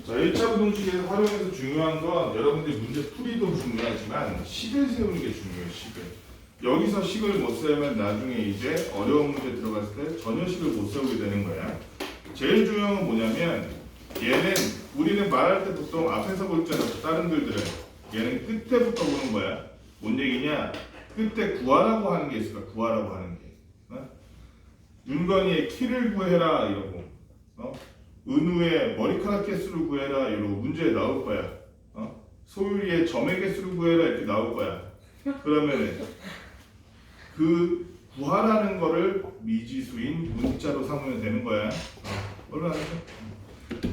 자, 1차 부동식에서 활용해서 중요한 건 여러분들이 문제 풀이도 중요하지만 식을 세우는 게 중요해요. 식을. 여기서 식을 못 세우면 나중에 이제 어려운 문제 들어갔을 때 전혀 식을 못 세우게 되는 거야. 제일 중요한 건 뭐냐면 얘는 우리는 말할 때 보통 앞에서 볼 줄 알았고 다른 글들은 얘는 끝에부터 보는 거야. 뭔 얘기냐? 끝에 구하라고 하는 게 있을까? 구하라고 하는 게. 윤건이의 키를 구해라 이러고 은우의 머리카락 개수를 구해라 이러고 문제에 나올 거야. 소율이의 점의 개수를 구해라 이렇게 나올 거야. 그러면은 그 구하라는 거를 미지수인 문자로 삼으면 되는 거야. 올라가죠.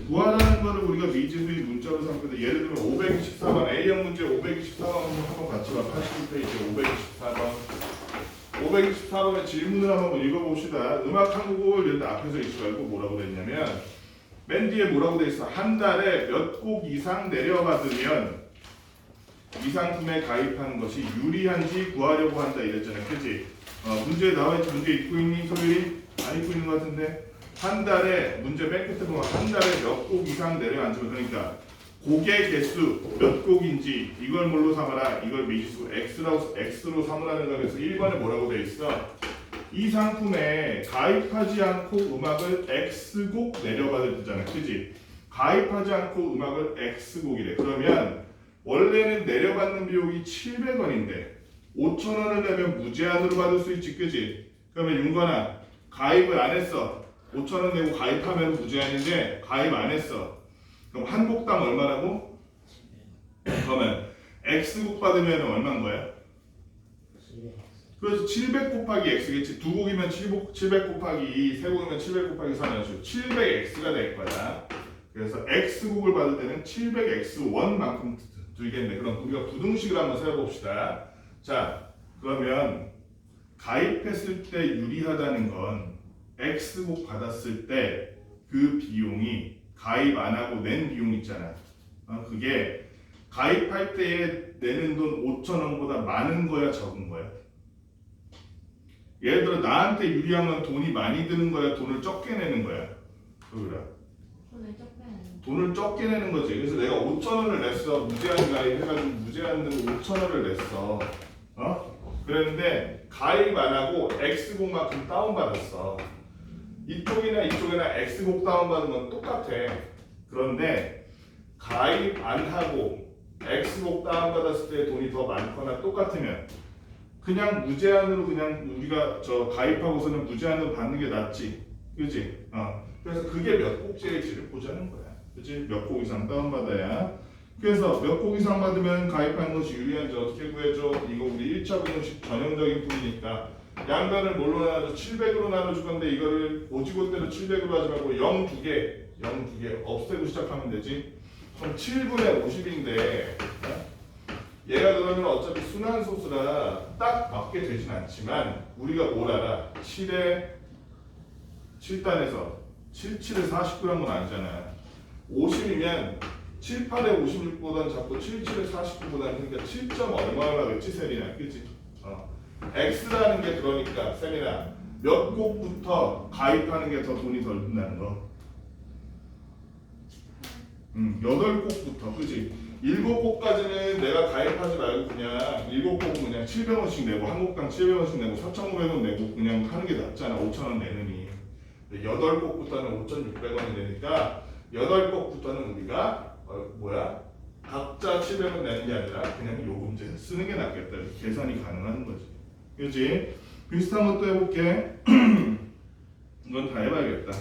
구하라는 거를 우리가 미지수인 문자로 삼거든. 예를 들면 524번 A형 문제 524번 한번 같이 봐. 81페이지 524번 524번의 질문을 한번 읽어봅시다. 음악 한국을 이런데 앞에서 읽지 말고 뭐라고 돼 있냐면 맨 뒤에 뭐라고 돼 있어? 한 달에 몇 곡 이상 내려받으면 이 상품에 가입하는 것이 유리한지 구하려고 한다 이랬잖아. 그치? 문제에 나와있지. 문제 읽고 있니? 소율이? 안 읽고 있는 것 같은데 한 달에 문제 맨 끝에 보면 한 달에 몇 곡 이상 내려앉으면 그러니까 곡의 개수 몇 곡인지 이걸 뭘로 삼아라. 이걸 미지수 X로 삼으라는 거. 그래서 1번에 뭐라고 돼 있어? 이 상품에 가입하지 않고 음악을 X곡 내려받을 때잖아. 그지? 가입하지 않고 음악을 X곡이래. 그러면 원래는 내려받는 비용이 700원인데 5,000원을 내면 무제한으로 받을 수 있지. 그지? 그러면 윤건아 가입을 안 했어. 5,000원 내고 가입하면 무제한인데 가입 안 했어. 그럼 한 곡당 얼마라고? 그러면 X곡 받으면 얼마인 거야? 그래서 700 곱하기 X겠지. 두 곡이면 700 곱하기 2, 세 곡이면 700 곱하기 3이죠. 700X가 될 거야. 그래서 X곡을 받을 때는 700X1만큼 들겠네. 그럼 우리가 부등식을 한번 세워봅시다. 자, 그러면 가입했을 때 유리하다는 건 X곡 받았을 때 그 비용이 가입 안 하고 낸 비용 있잖아. 그게 가입할 때에 내는 돈 5,000원보다 많은 거야, 적은 거야? 예를 들어 나한테 유리하면 돈이 많이 드는 거야, 돈을 적게 내는 거야? 그거라. 돈을 적게 내는 거지. 그래서 내가 5,000원을 냈어. 무제한 가입해가지고 무제한 등 5,000원을 냈어. 그랬는데 가입 안 하고 X곡만큼 다운받았어. 이쪽이나 이쪽이나 X곡 다운받은 건 똑같아. 그런데 가입 안 하고 X곡 다운받았을 때 돈이 더 많거나 똑같으면 그냥 무제한으로 그냥 우리가 가입하고서는 무제한으로 받는 게 낫지. 그지? 그래서 그게 몇 곡째일지를 보자는 거야. 그지? 몇 곡 이상 다운받아야. 그래서 몇 곡 이상 받으면 가입하는 것이 유리한지 어떻게 구해줘? 이거 우리 1차 부등식 전형적인 풀이니까 양변을 뭘로 나눠줘? 700으로 나눠줄 건데 이거를 오지고대로 700으로 하지 말고 0 두 개 없애고 시작하면 되지. 그럼 7분의 50인데 얘가 그러면 어차피 순환소수라 딱 맞게 되진 않지만 우리가 뭘 알아? 7단에서 77에 49란 건 아니잖아. 50이면 7, 8에 56보다는 작고 77에 49보다는 그러니까 7점 얼마나 그랬지 세리나. 그치? X라는 게 그러니까 세리나 몇 곡부터 가입하는 게 더 돈이 덜 든다는 거. 8곡부터. 그치? 7곡까지는 내가 가입하지 말고 그냥 7곡은 그냥 700원씩 내고 한 곡당 700원씩 내고 4,500원 내고 그냥 하는 게 낫잖아. 5,000원 내느니. 8곡부터는 5,600원이 되니까 8곡부터는 우리가 각자 700원 내는 게 아니라 그냥 요금제 쓰는 게 낫겠다. 계산이 가능한 거지. 그렇지? 비슷한 것도 해볼게. 이건 다 해봐야겠다.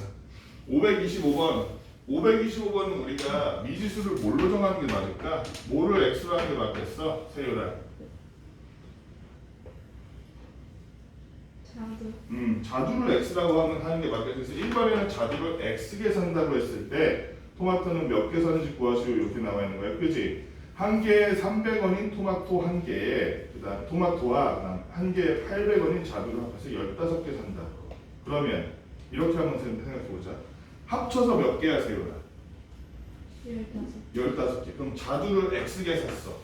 525번은 우리가 미지수를 뭘로 정하는 게 맞을까? 뭐를 X로 하는 게 맞겠어? 세율아. 자두를 X라고 하는 게 맞겠어. 그래서 1번에는 자두를 X 계산한다고 했을 때 토마토는 몇 개 사는지 구하시오 이렇게 나와 있는 거야. 그지? 한 개에 300원인 토마토 한 개에 그다음 토마토와 한 개에 800원인 자두를 합해서 15개 산다. 그러면 이렇게 한번 생각해 보자. 합쳐서 몇 개야 세요라? 15개. 그럼 자두를 X개 샀어.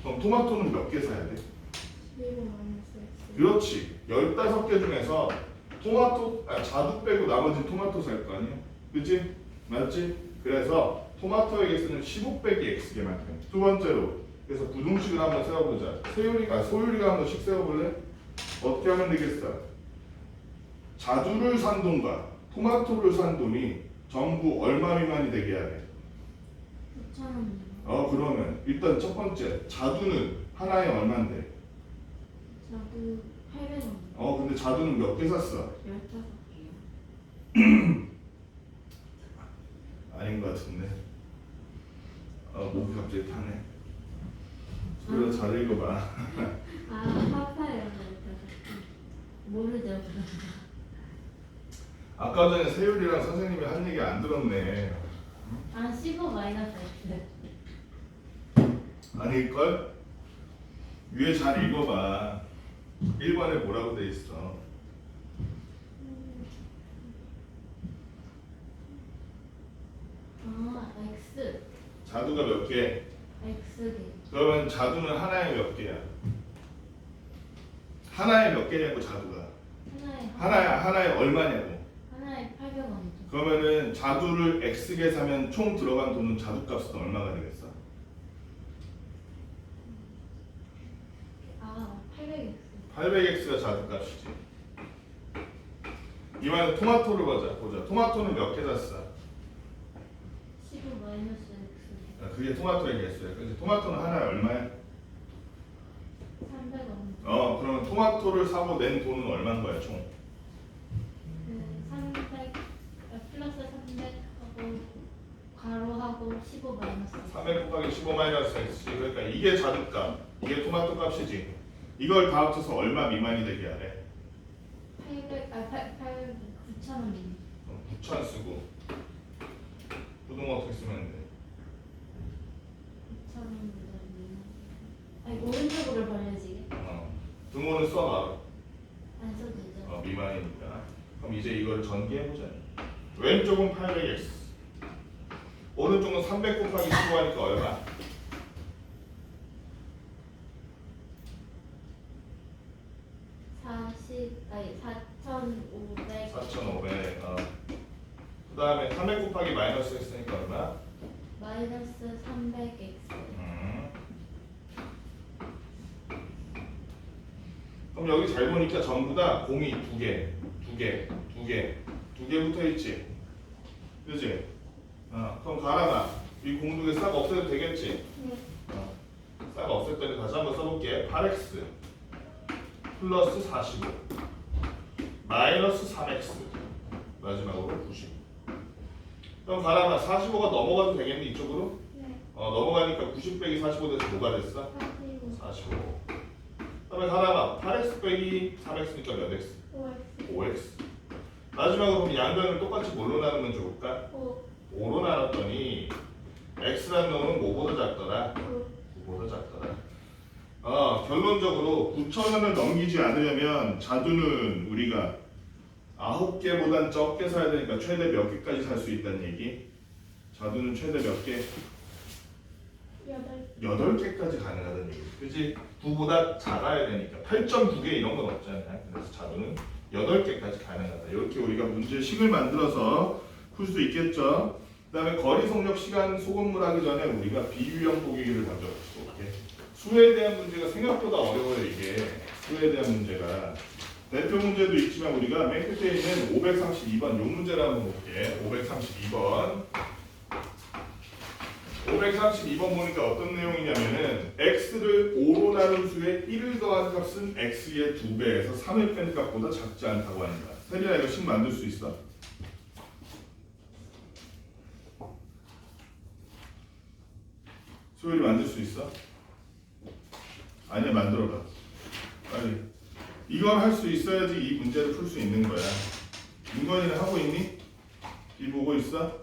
그럼 토마토는 몇 개 사야 돼? 그렇지. 15개 중에서 자두 빼고 나머지는 토마토 살 거 아니야? 그치? 맞지? 그래서 토마토의 개수는 15 빼기 x개만큼. 두 번째로 그래서 부등식을 한번 세워보자. 소율이가 한 번씩 세워볼래? 어떻게 하면 되겠어? 자두를 산 돈과 토마토를 산 돈이 전부 얼마 미만이 되게 해야 돼? 9,000원. 그러면 일단 첫 번째 자두는 하나에 얼만데? 자두 800원. 근데 자두는 몇 개 샀어? 15개요. 아닌 것 같은데. 목이 갑자기 타네. 소율아 잘 읽어봐. 파파예요. 모르죠. 아까 전에 세율이랑 선생님이 한 얘기 안 들었네. 15 마이너스 X. 아닐걸? 위에 잘 읽어봐. 1번에 뭐라고 돼 있어? X. 자두가 몇 개? X개. 그러면 자두는 하나에 몇 개야? 하나에 몇 개냐고 자두가? 하나에 얼마냐고? 하나에 800원이죠. 그러면은 자두를 X개 사면 총 들어간 돈은 자두값은 얼마가 되겠어? 800X. 800X가 자두값이지. 이번에 토마토를 보자. 토마토는 몇 개 샀어? 15 마이너스 X. 그게 토마토의 개수야. 그래서 토마토는 하나에 얼마야? 300원. 그러면 토마토를 사고 낸 돈은 얼마인 거야 총? 300 플러스 300하고 가로하고 15 마이너스. 300 곱하기 15 마이너스 X지. 그러니까 이게 자두값, 이게 토마토 값이지. 이걸 다 합쳐서 얼마 미만이 되게 하래? 9,000원. 9,000 쓰고 부등호 어떻게 쓰면 돼? 9,000원. 아니 오른쪽으로 벌려지게. 등호는 써봐. 안 써도 되죠. 미만이니까. 그럼 이제 이거를 전개해보자. 왼쪽은 800x, 오른쪽은 300 곱하기 15 하니까 얼마? 4,500. 4,500. 그 다음에 300 곱하기 마이너스 x니까 얼마? 마이너스 300x. 그럼 여기 잘 보니까 전부 다 공이 두 개 붙어 있지. 그지? 그럼 가라가 이 공 두 개 싹 없애도 되겠지? 네. 싹 없앴더니 다시 한번 써볼게. 8x 플러스 45 마이너스 3x 마지막으로 90. 그럼 가라가 45가 넘어가도 되겠니 이쪽으로? 네. 넘어가니까 90 빼기 45 돼서 뭐가 됐어? 45. 그다음에 가라가 8x 빼기 3x니까 몇 x? 5x. 마지막으로 그럼 양변을 똑같이 뭘로 나누면 좋을까? 5로 나눴더니 x라는 놈은 뭐보다 작더라? 9보다 작더라. 결론적으로 9,000원을 넘기지 않으려면 자두는 우리가 9개보단 적게 사야 되니까 최대 몇 개까지 살 수 있다는 얘기. 자두는 최대 몇 개? 8개까지 가능하다는 얘기. 그치? 9보다 작아야 되니까 8.9개 이런 건 없잖아요. 그래서 자두는 8개까지 가능하다. 이렇게 우리가 문제식을 만들어서 풀 수 있겠죠. 그 다음에 거리 속력 시간 소금물 하기 전에 우리가 비유형 보기를 먼저 볼게. 수에 대한 문제가 생각보다 어려워요. 이게 수에 대한 문제가 대표 문제도 있지만 우리가 맨 끝에 있는 532번 요 문제를 한번 볼게. 532번 532번 보니까 어떤 내용이냐면은 x를 5로 나눈 수에 1을 더한 값은 x의 2배에서 3을 뺀 값보다 작지 않다고 합니다. 세리야 이거 식 만들 수 있어? 소율이 만들 수 있어? 아니야 만들어봐 빨리. 이걸 할 수 있어야지 이 문제를 풀 수 있는 거야. 윤건이는 하고 있니? 이 보고 있어?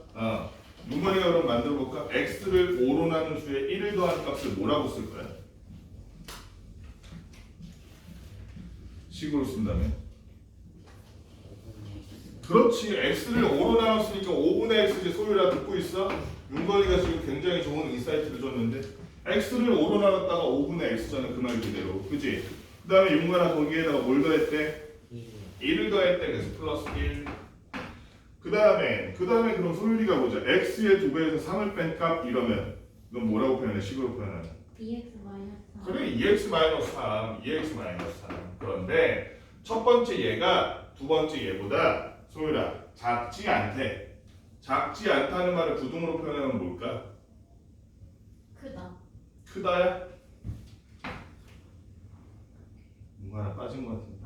윤건이가 그럼 만들어 볼까? x를 5로 나눈 수에 1을 더한 값을 뭐라고 쓸 거야? 식으로 쓴다면? 그렇지. x를 5로 나눴으니까 5분의 x지. 소율아 듣고 있어? 윤건이가 지금 굉장히 좋은 인사이트를 줬는데 x를 5로 나눴다가 5분의 x잖아. 그 말 그대로. 그치? 그 다음에 윤건아 거기에다가 뭘 더했대? 1을 더했대. 그래서 플러스 1. 그 다음에 그럼 소율이가 보자. x의 2배에서 3을 뺀 값 이러면 이건 뭐라고 표현해? 식으로 표현하는. 2x 마이너스 3. 그래 2x-3, 2x-3. 그런데 첫 번째 얘가 두 번째 얘보다 소율아 작지 않대. 작지 않다는 말을 부등으로 표현하면 뭘까? 크다. 크다야? 뭔가 하나 빠진 것 같은데.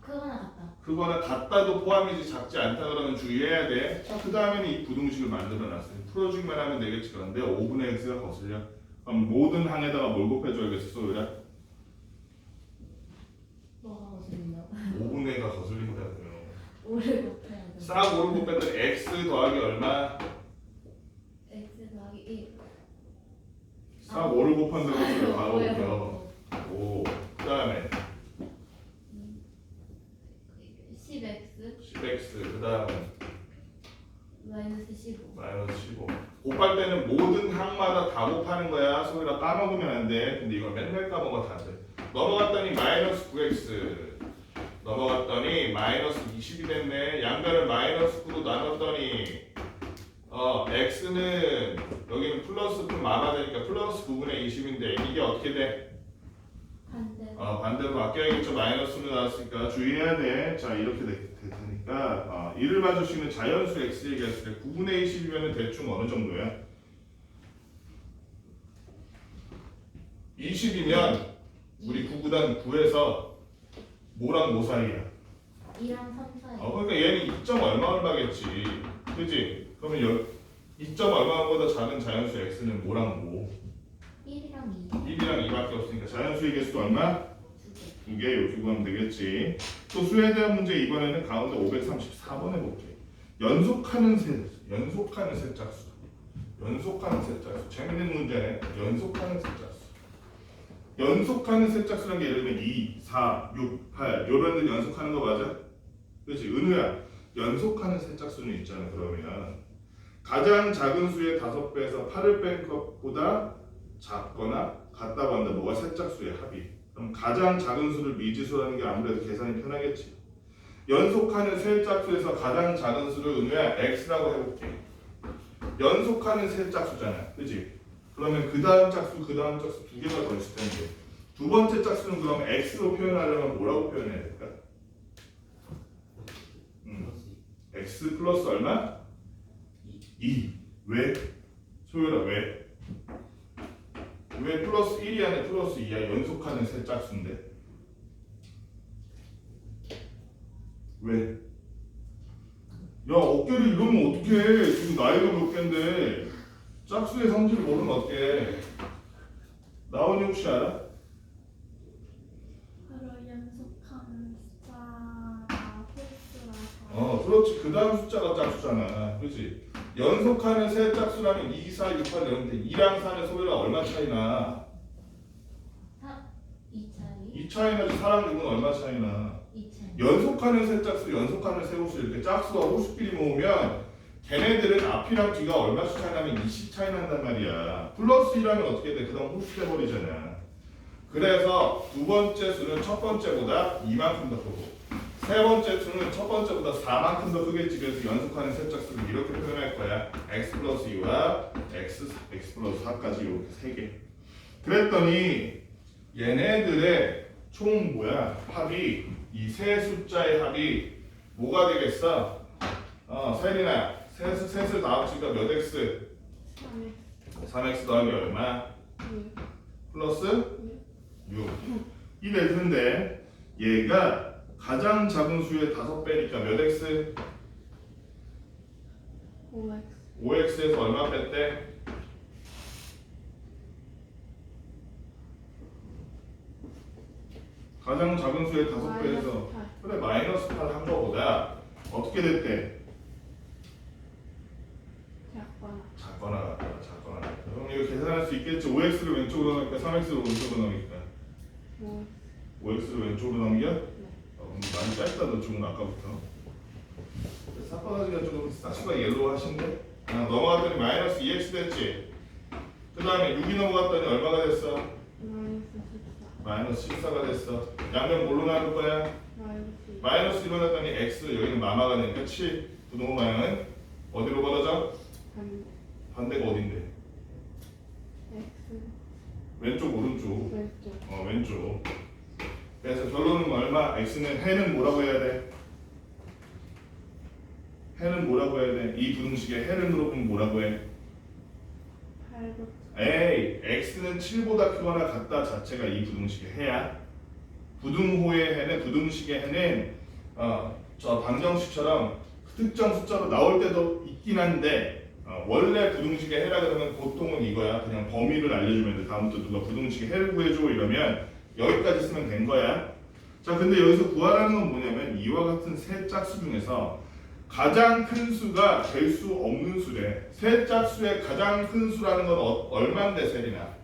크거나 같다. 그거나 같다도 포함이지 작지 않다 그러면 주의해야 돼. 자, 그 다음에는 이 부등식을 만들어놨어요. 풀어주기만 하면 되겠지. 그런데 5분의 x가 거슬려. 그럼 모든 항에다가 뭘 곱해줘야겠어, 소율아? 뭐가 거슬린다고? 5분의 가 거슬린다고요. 5를 곱해야 돼. 싹 5를 곱했더니 x 더하기 얼마? x 더하기 1. 싹 5를 곱한다고 했어요. 바로 뭐예요? 곱여. 5. 그 다음에 10x 10x. 그 다음에 마이너스 15. 마이너스 15. 곱할 때는 모든 항마다 다 곱하는 거야. 소리라 까먹으면 안 돼. 근데 이걸 맨날 까먹어 다 돼. 넘어갔더니 마이너스 9x. 넘어갔더니 마이너스 20이 됐네. 양변을 마이너스 9로 나눴더니 x는 여기는 플러스 좀 마마되니까 플러스 9분의 20인데 이게 어떻게 돼? 반대. 반대로 바뀌어야겠죠. 마이너스로 나왔으니까 주의해야 돼. 자 이렇게 될 테니까 이를 봐줄 수 있는 자연수 x 얘기했을 때 9분의 20이면 대충 어느 정도야? 20이면 우리 구구단 9에서 뭐랑 뭐 사이야? 2랑 3 사이. 그러니까 얘는 2점 얼마겠지. 그지? 그러면 2점 얼마보다 작은 자연수 x는 뭐랑 뭐? 1이랑 2. 1이랑 2밖에 없으니까 자연수의 개수도 얼마? 2개. 2개 이렇게 구하면 되겠지. 또 수에 대한 문제 이번에는 가운데 534번 해볼게. 연속하는 세짝수. 재밌는 문제네. 연속하는 세짝수라는 게 예를 들면 2, 4, 6, 8 이런 데 연속하는 거 맞아? 그렇지? 은우야 연속하는 세짝수는 있잖아. 그러면 가장 작은 수의 5배에서 8을 뺀 것보다 작거나 같다고 한다. 뭐가 세짝수의 합이. 그럼 가장 작은 수를 미지수라는 게 아무래도 계산이 편하겠지. 연속하는 세짝수에서 가장 작은 수를 은우야 x라고 해볼게. 연속하는 세짝수잖아. 그치? 그러면 그 다음 짝수 두 개가 더 있을 텐데 두 번째 짝수는 그럼 x로 표현하려면 뭐라고 표현해야 될까? x 플러스 얼마? 2. 왜? 소율아 왜? 왜 플러스 1이 아니라 플러스 2야? 연속하는 세 짝수인데 왜? 야 어깨를 이러면 어떡해. 지금 나이가 몇 갠데 짝수의 성질을 모르면 어떡해. 나원이 혹시 알아? 바로 연속하는 숫자가 홀수라서. 그렇지. 그 다음 숫자가 짝수잖아. 그렇지? 연속하는 세 짝수라면 2, 4, 6, 8 이러는데 2랑 4는 소율아 얼마 차이나? 2 차이. 2 차이나 4랑 6은 얼마 차이나? 2 차이. 연속하는 세 짝수, 연속하는 세 홀수 이렇게 짝수와 홀수끼리 모으면 걔네들은 앞이랑 뒤가 얼마씩 차이 나면 20 차이 난단 말이야. 플러스 1하면 어떻게 돼? 그 다음 홀수 돼버리잖아. 그래서 두 번째 수는 첫 번째보다 이만큼 더 크고 세 번째 수는 첫 번째보다 4만큼 더 크겠지. 그래서 연속하는 세 짝수를 이렇게 표현할 거야. x 플러스 2와 x 플러스 4까지 이렇게 세 개. 그랬더니 얘네들의 총 합이 이 세 숫자의 합이 뭐가 되겠어? 세린아 셋을 다 합치니까 몇 x? 3x 더하기 얼마? 6. 플러스 6. 이 될 텐데 얘가 가장 작은 수의 5배니까 몇 x? 5x. 5x에서 얼마 뺐대? 가장 작은 수의 5배에서 그래 마이너스 8 한 거보다 어떻게 됐대? 작거나 같다. 그럼 이거 계산할 수 있겠지. 5x를 왼쪽으로 넘기니까 3x를 오른쪽으로 넘기니까 5x를 왼쪽으로 넘겨? 많이 짧다. 너 조금 아까부터 삭바가지가 조금 싹수가 옐로우 하신데 넘어갔더니 마이너스 2x 됐지. 그 다음에 6이 넘어갔더니 얼마가 됐어? 마이너스 14가 됐어. 양변 뭘로 나눌 거야? 마이너스 1로 했더니 x 여기는 마마가 되니까 7. 부등호 방향은 어디로 벌어져? 반대. 반대가 어딘데? X 왼쪽 오른쪽. 왼쪽. 왼쪽. 그래서 결론은 얼마? x는 해는 뭐라고 해야 돼? 해는 뭐라고 해야 돼? 이 부등식에 해를 물어보면 뭐라고 해? 8로. 에이, x는 7보다 크거나 같다 자체가 이 부등식의 해야. 부등호의 해는 부등식의 해는 저 방정식처럼 특정 숫자로 나올 때도 있긴 한데 원래 부등식의 해라 그러면 보통은 이거야. 그냥 범위를 알려주면 돼. 다음부터 누가 부등식의 해를 구해줘 이러면 여기까지 쓰면 된 거야. 자, 근데 여기서 구하라는 건 뭐냐면 이와 같은 세 짝수 중에서 가장 큰 수가 될 수 없는 수래. 세 짝수의 가장 큰 수라는 건 얼마인데 세리나?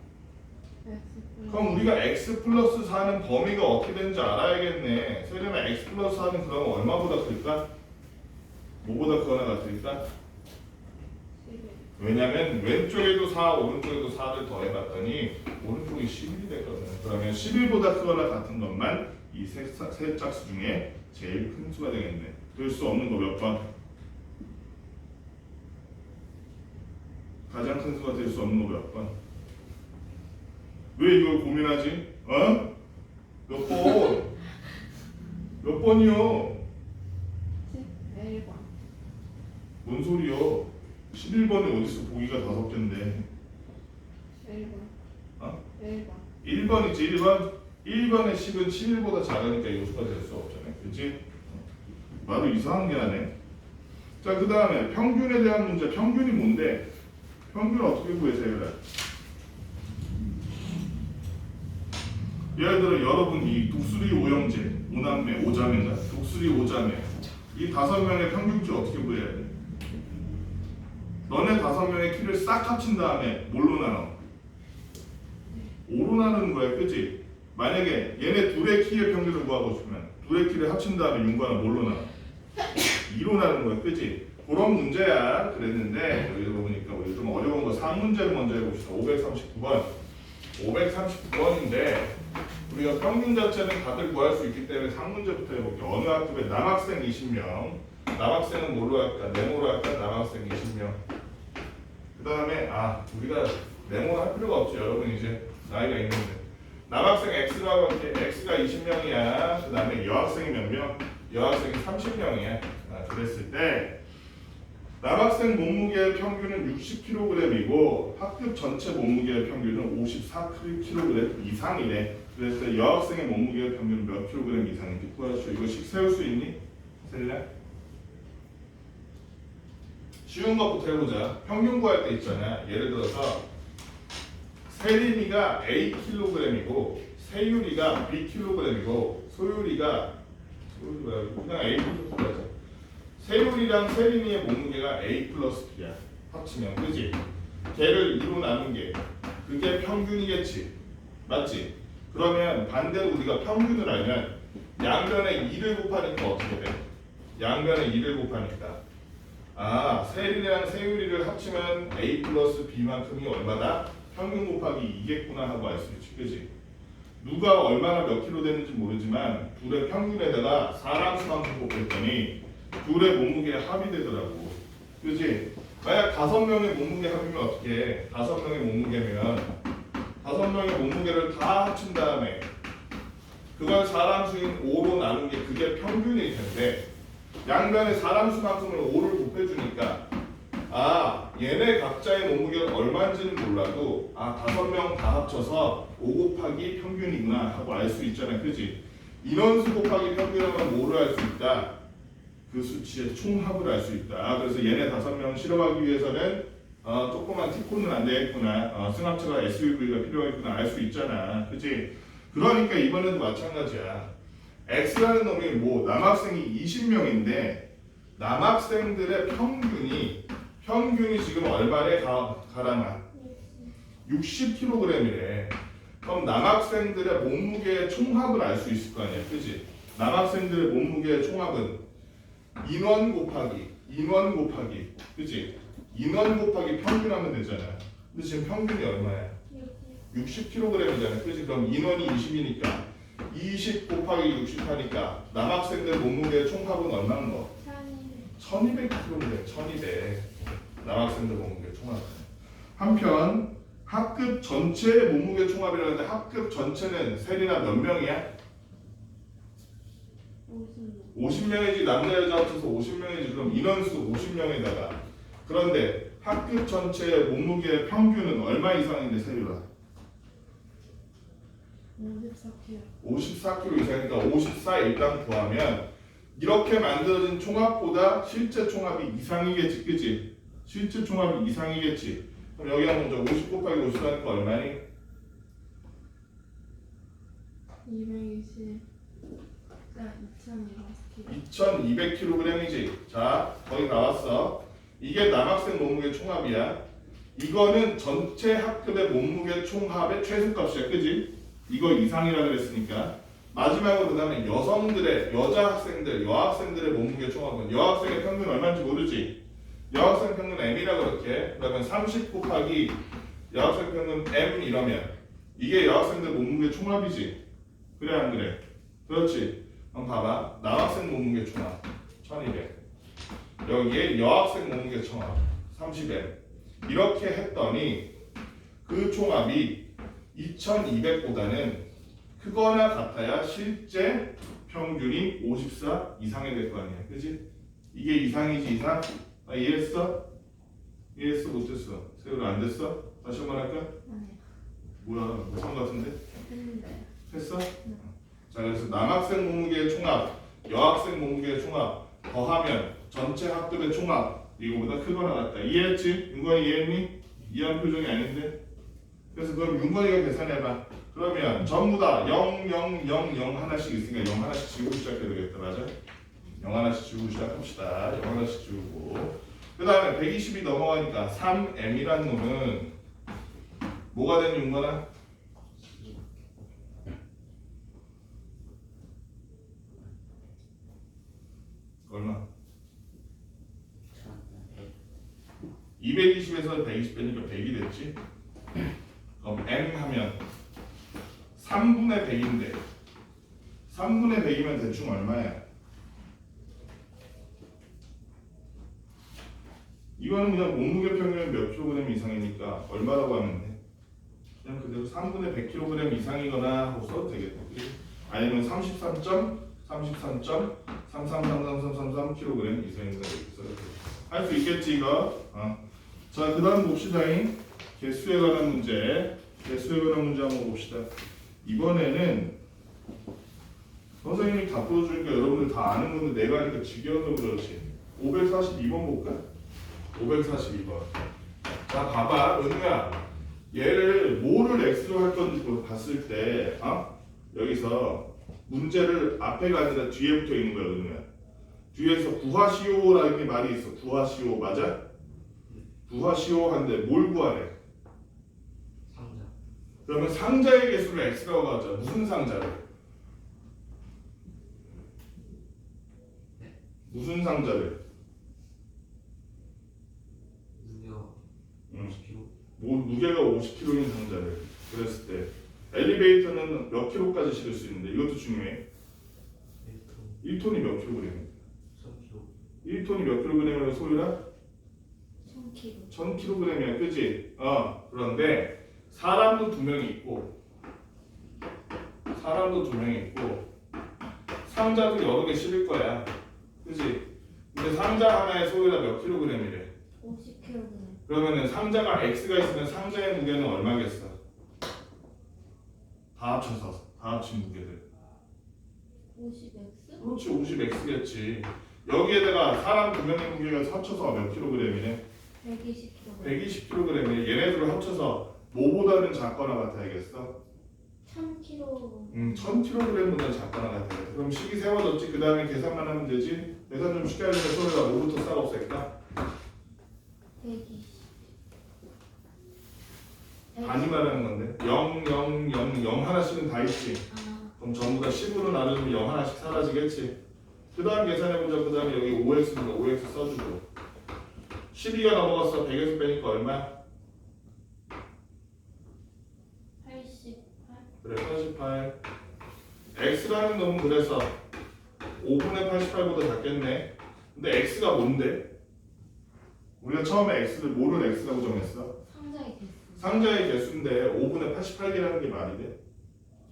X 그럼 우리가 x 플러스 4는 범위가 어떻게 되는지 알아야겠네. 세리나 x 플러스 4는 그럼 얼마보다 클까? 뭐보다 크거나 같을까? 11. 왜냐면 왼쪽에도 4, 오른쪽에도 4를 더해봤더니 오른쪽이 11이 됐거든. 그러면 11보다 크거나 같은 것만 이 세 짝수 중에 제일 큰 수가 되겠네. 될 수 없는 거 몇 번? 가장 큰 수가 될 수 없는 거 몇 번? 왜 이걸 고민하지? 몇 번? 몇 번이요? 11번. 뭔 소리요? 11번이 어디서 보기가 5개인데 1번. 1번. 1번이지 1번? 1번의 10은 11보다 작으니까 요수가 될 수 없잖아요. 그치? 나도 이상한 게 하네. 자, 그 다음에 평균에 대한 문제. 평균이 뭔데? 평균을 어떻게 구해세요? 예를 들어 여러분 이 독수리 오형제, 오남매, 오자매인가? 독수리 오자매 이 5명의 평균치 어떻게 구해야 돼? 너네 5명의 키를 싹 합친 다음에 뭘로 나눠? 5로 나누는 거야, 그치? 만약에 얘네 둘의 키의 평균을 구하고 싶으면 둘의 키를 합친 다음에 윤과는 뭘로 나눠? 2로 나누는 거야, 그치? 그런 문제야. 그랬는데 여기서 보니까 우리 좀 어려운 거 상문제를 먼저 해봅시다. 539번 539번인데 우리가 평균 자체는 다들 구할 수 있기 때문에 상문제부터 해볼게요. 어느 학급에 남학생 20명 남학생은 뭘로 할까? 네모로 할까? 남학생 20명 그 다음에 우리가 네모로 할 필요가 없죠. 여러분 이제 나이가 있는데 남학생 X로 하고 X가 20명이야. 그 다음에 여학생이 몇 명? 여학생이 30명이야. 그랬을 때 남학생 몸무게의 평균은 60kg이고 학급 전체 몸무게의 평균은 54kg 이상이래. 그래서 여학생의 몸무게의 평균은 몇 kg 이상인지 구하시오. 이거씩 세울 수 있니? 세리나? 쉬운 것부터 해보자. 평균 구할 때 있잖아. 예를 들어서 세린이가 A kg이고 세율이가 B kg이고 소율이가 그냥 A 플러스 B하자. 세율이랑 세린이의 몸무게가 A 플러스 B야. 합치면 그지? 걔를 2로 나눈 게 그게 평균이겠지. 맞지? 그러면 반대로 우리가 평균을 알면 양변에 2를 곱하니까 어떻게 돼? 양변에 2를 곱하니까 세린이랑 세율이를 합치면 A 플러스 B만큼이 얼마다? 평균 곱하기 2겠구나 하고 알 수 있지. 그지? 누가 얼마나 몇 킬로 되는지 모르지만 둘의 평균에다가 사람 수만큼 곱했더니 둘의 몸무게 합이 되더라고. 그지? 만약 5명의 몸무게 합이면 어떻게 해? 5명의 몸무게면 5명의 몸무게를 다 합친 다음에 그걸 사람 수인 5로 나눈 게 그게 평균일 텐데 양변에 사람 수만큼을 5를 곱해주니까 얘네 각자의 몸무게가 얼마인지는 몰라도 5명 다 합쳐서 5 곱하기 평균이구나 하고 알 수 있잖아. 그지? 인원수 곱하기 평균이면 뭐를 알 수 있다? 그 수치의 총합을 알 수 있다. 그래서 얘네 5명 실험하기 위해서는 조그만 T코는 안 되겠구나. 승합차가 SUV가 필요하겠구나 알 수 있잖아. 그치? 그러니까 이번에도 마찬가지야. X라는 놈이 남학생이 20명인데 남학생들의 평균이 지금 얼마에 가라나? 60kg이래. 그럼 남학생들의 몸무게의 총합을 알 수 있을 거 아니야. 그치? 남학생들의 몸무게의 총합은 인원 곱하기 그치? 인원 곱하기 평균하면 되잖아. 근데 지금 평균이 얼마야? 60kg이잖아. 그치? 그럼 인원이 20이니까 20 곱하기 60 하니까 남학생들 몸무게의 총합은 얼마인 거? 1200kg인데 1200 남학생들 몸무게 총합. 한편 학급 전체 몸무게 총합이라는데 학급 전체는 세리나 몇 명이야? 50명. 50명이지. 남자 여자 합쳐서 50명이지. 그럼 인원수 50명에다가 그런데 학급 전체 몸무게 평균은 얼마 이상인데 세리가? 54kg. 54kg 이상이니까 54 일단 구하면 이렇게 만들어진 총합보다 실제 총합이 이상이겠지, 그치? 실제 총합이 이상이겠지. 그럼 여기 한번 먼저 50 곱하기 50 하니까 얼마니? 220. 자, 2200kg. 2200kg이지. 자, 거기 나왔어. 이게 남학생 몸무게 총합이야. 이거는 전체 학급의 몸무게 총합의 최소값이야, 그지? 이거 이상이라 그랬으니까. 마지막으로 그 다음에 여성들의 여자 학생들, 여학생들의 몸무게 총합은 여학생의 평균 얼마인지 모르지? 여학생 평균 M이라 그렇게. 그러면 30 곱하기 여학생 평균 M 이러면 이게 여학생들 몸무게 총합이지? 그래 안 그래? 그렇지. 그럼 봐봐. 남학생 몸무게 총합 1200. 여기에 여학생 몸무게 총합 30M. 이렇게 했더니 그 총합이 2200보다는 크거나 같아야 실제 평균이 54 이상이 될 거 아니야. 그지? 이게 이상이지 이상? 아, 이해했어? 이해했어? 못했어? 세우로 안 됐어? 다시 한번 할까? 아니요. 뭐야? 못한 거 같은데? 했는데. 했어? 자, 그래서 남학생 몸무게 총합, 여학생 몸무게 총합 더하면 전체 학급의 총합 이거보다 크거나 같다. 이해했지? 윤건이 이해했니? 이해한 표정이 아닌데? 그래서 그럼 윤건이가 계산해봐. 그러면 전부 다 0, 0, 0, 0 하나씩 있으니까 0 하나씩 지우고 시작해야 되겠다. 맞아? 0 하나씩 지우고 시작합시다. 0 하나씩 지우고 그 다음에 120이 넘어가니까 3m이란 놈은 뭐가 되는 윤건아? 얼마? 220에서 120 빼니까 100이 됐지? 그럼 M 하면 3분의 100인데 3분의 100이면 대충 얼마야? 이거는 그냥 몸무게 평균 몇 킬로그램 이상이니까 얼마라고 하면 돼? 그냥 그대로 3분의 100kg 이상이거나 하고 써도 되겠다. 아니면 33.33.333333kg 이상이거나 이렇게 써도 돼. 할 수 있겠지 이거? 자, 그 다음 봅시다. 개수에 관한 문제. 개수에 관한 문제 한번 봅시다. 이번에는 선생님이 다 풀어주니까 여러분들 다 아는 건데 내가 하니까 지겨워서 그렇지. 542번 볼까? 542번. 자, 봐봐. 은우야. 얘를 뭐를 x로 할 건지 봤을 때 여기서 문제를 앞에가 아니라 뒤에 붙어 있는 거야. 은우야. 뒤에서 구하시오라는 게 말이 있어. 구하시오 맞아? 구하시오 한데 뭘 구하래? 상자. 그러면 상자의 개수를 x라고 하자. 무슨 상자를? 무슨 상자를? 무려 응. 50kg. 뭐 무게가 50kg인 상자를 그랬을 때 엘리베이터는 몇 킬로까지 실을 수 있는데 이것도 중요해. 1톤이 몇 킬로그램이야? 3kg. 1톤이 몇 킬로그램이라고 소유라? 1000kg. 1000kg이야, 그지? 그런데 사람도 2명이 있고 상자도 여러 개 실을 거야, 그지? 근데 상자 하나의 소유가 몇 킬로그램이래? 50kg. 그러면은 상자가 x가 있으면 상자의 무게는 얼마겠어? 다 합친 무게들. 50x? 그렇지, 50x겠지. 여기에다가 사람 2명의 무게가 합쳐서 몇 킬로그램이네? 120kg. 120kg이네. 얘네들을 합쳐서 뭐보다는 작거나 같아야겠어? 1000kg. 1000kg보다 작거나 같아요. 그럼 식이 세워졌지. 그 다음에 계산만 하면 되지. 계산 좀 쉽게 하려면 소리가 뭐부터 싹 없앨까? 120. 반이 말하는 건데 0, 0, 0, 0 하나씩은 다 있지. 그럼 전부 다 10으로 나누면 0 하나씩 사라지겠지. 그 다음 계산해보자. 그 다음에 여기 5x니까 5x 써주고 12가 넘어갔어. 100에서 빼니까 얼마? 88. 그래, 88. x라는 놈은 그래서 5분의 88보다 작겠네. 근데 x가 뭔데? 우리가 처음에 x를 뭐를 x라고 정했어? 상자의 개수. 상자의 개수인데 5분의 88개라는 게 말이 돼?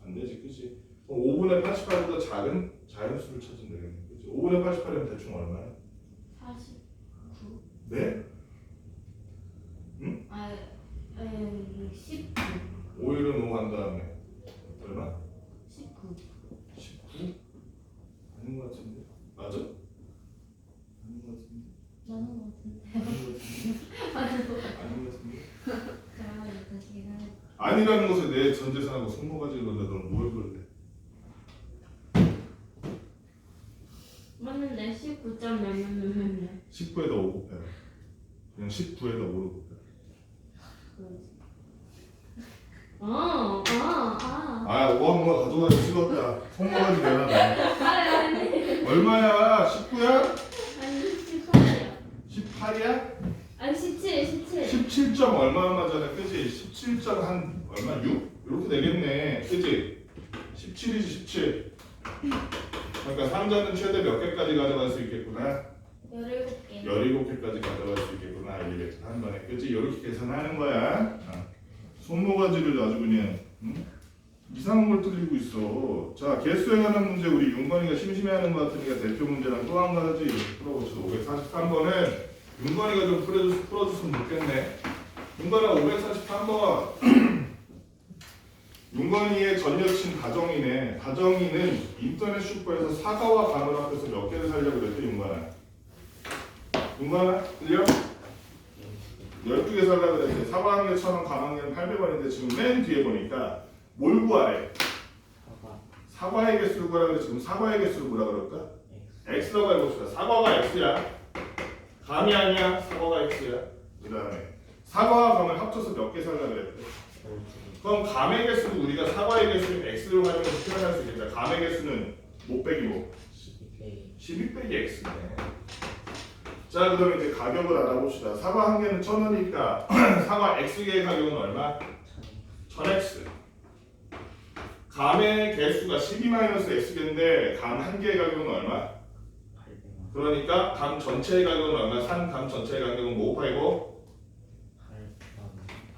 안 되지, 그치? 5분의 88보다 작은 자연수를 찾으면 되겠네, 그치? 5분의 88이면 대충 얼마야? 49. 네? 아, 19. 5일은 5 한 다음에 얼마? 19. 19? 아닌 것 같은데? 맞아? 아닌 것 같은데? 나는 것 같은데. 아닌 것 같은데? 아닌 것 같은데? 제가 다시 계산해. 아니라는 것에 내 전재산하고 손모가지를 건데 너는 뭘 그럴래? 맞는데 19점 몇몇몇몇 19에다 5 곱해라. 그냥 19에다 5를 곱해라. 아, 5 한 번 가져가기 찍었다. 손모가지 내놔. 아니 얼마야? 19야? 아니 18이야 18이야? 아니 17 17점 얼마잖아, 그지? 17점 한 얼마? 6? 이렇게 되겠네, 그지? 17이지 17. 그러니까 상자는 최대 몇 개까지 가져갈 수 있겠구나? 17개. 17개까지 가져갈 수 있겠구나. 이게 한 번에, 그지? 이렇게 계산하는 거야. 손모가지를 아주 그냥 이상한 걸 틀리고 있어. 자, 개수에 관한 문제 우리 윤건이가 심심해하는 것 같으니까 대표 문제랑 또 한 가지 풀어봅시다. 543번은 윤건이가 좀 풀어줬으면 좋겠네. 윤건아 543번. 윤건이의 전 여친 다정이네. 다정이는 인터넷 슈퍼에서 사과와 감을 합해서 몇 개를 사려고 그랬대, 윤건아. 윤건아, 들려? 12개 살려고 그랬대. 사과 한 개 1,000원, 감 한 개는 800원인데 지금 맨 뒤에 보니까 뭘 구하래? 사과의 개수를 구하라는데 지금 사과의 개수를 뭐라 그럴까? x라고 해봅시다. 사과가 x야. 감이 아니야. 사과가 x야. 그 다음에 사과와 감을 합쳐서 몇 개 살려고 그랬대? 그럼 감의 개수는 우리가 사과의 개수를 x로 활용해서 표현할 수 있겠다. 감의 개수는 못 빼기 뭐? 12 빼기 x네. 자, 그러면 이제 가격을 알아봅시다. 사과 한 개는 1,000원이니까 사과 x개의 가격은 얼마? 1000x. 감의 개수가 12-x개인데 감 한 개의 가격은 얼마? 그러니까 감 전체의 가격은 얼마? 산 감 전체의 가격은 뭐 곱하기고?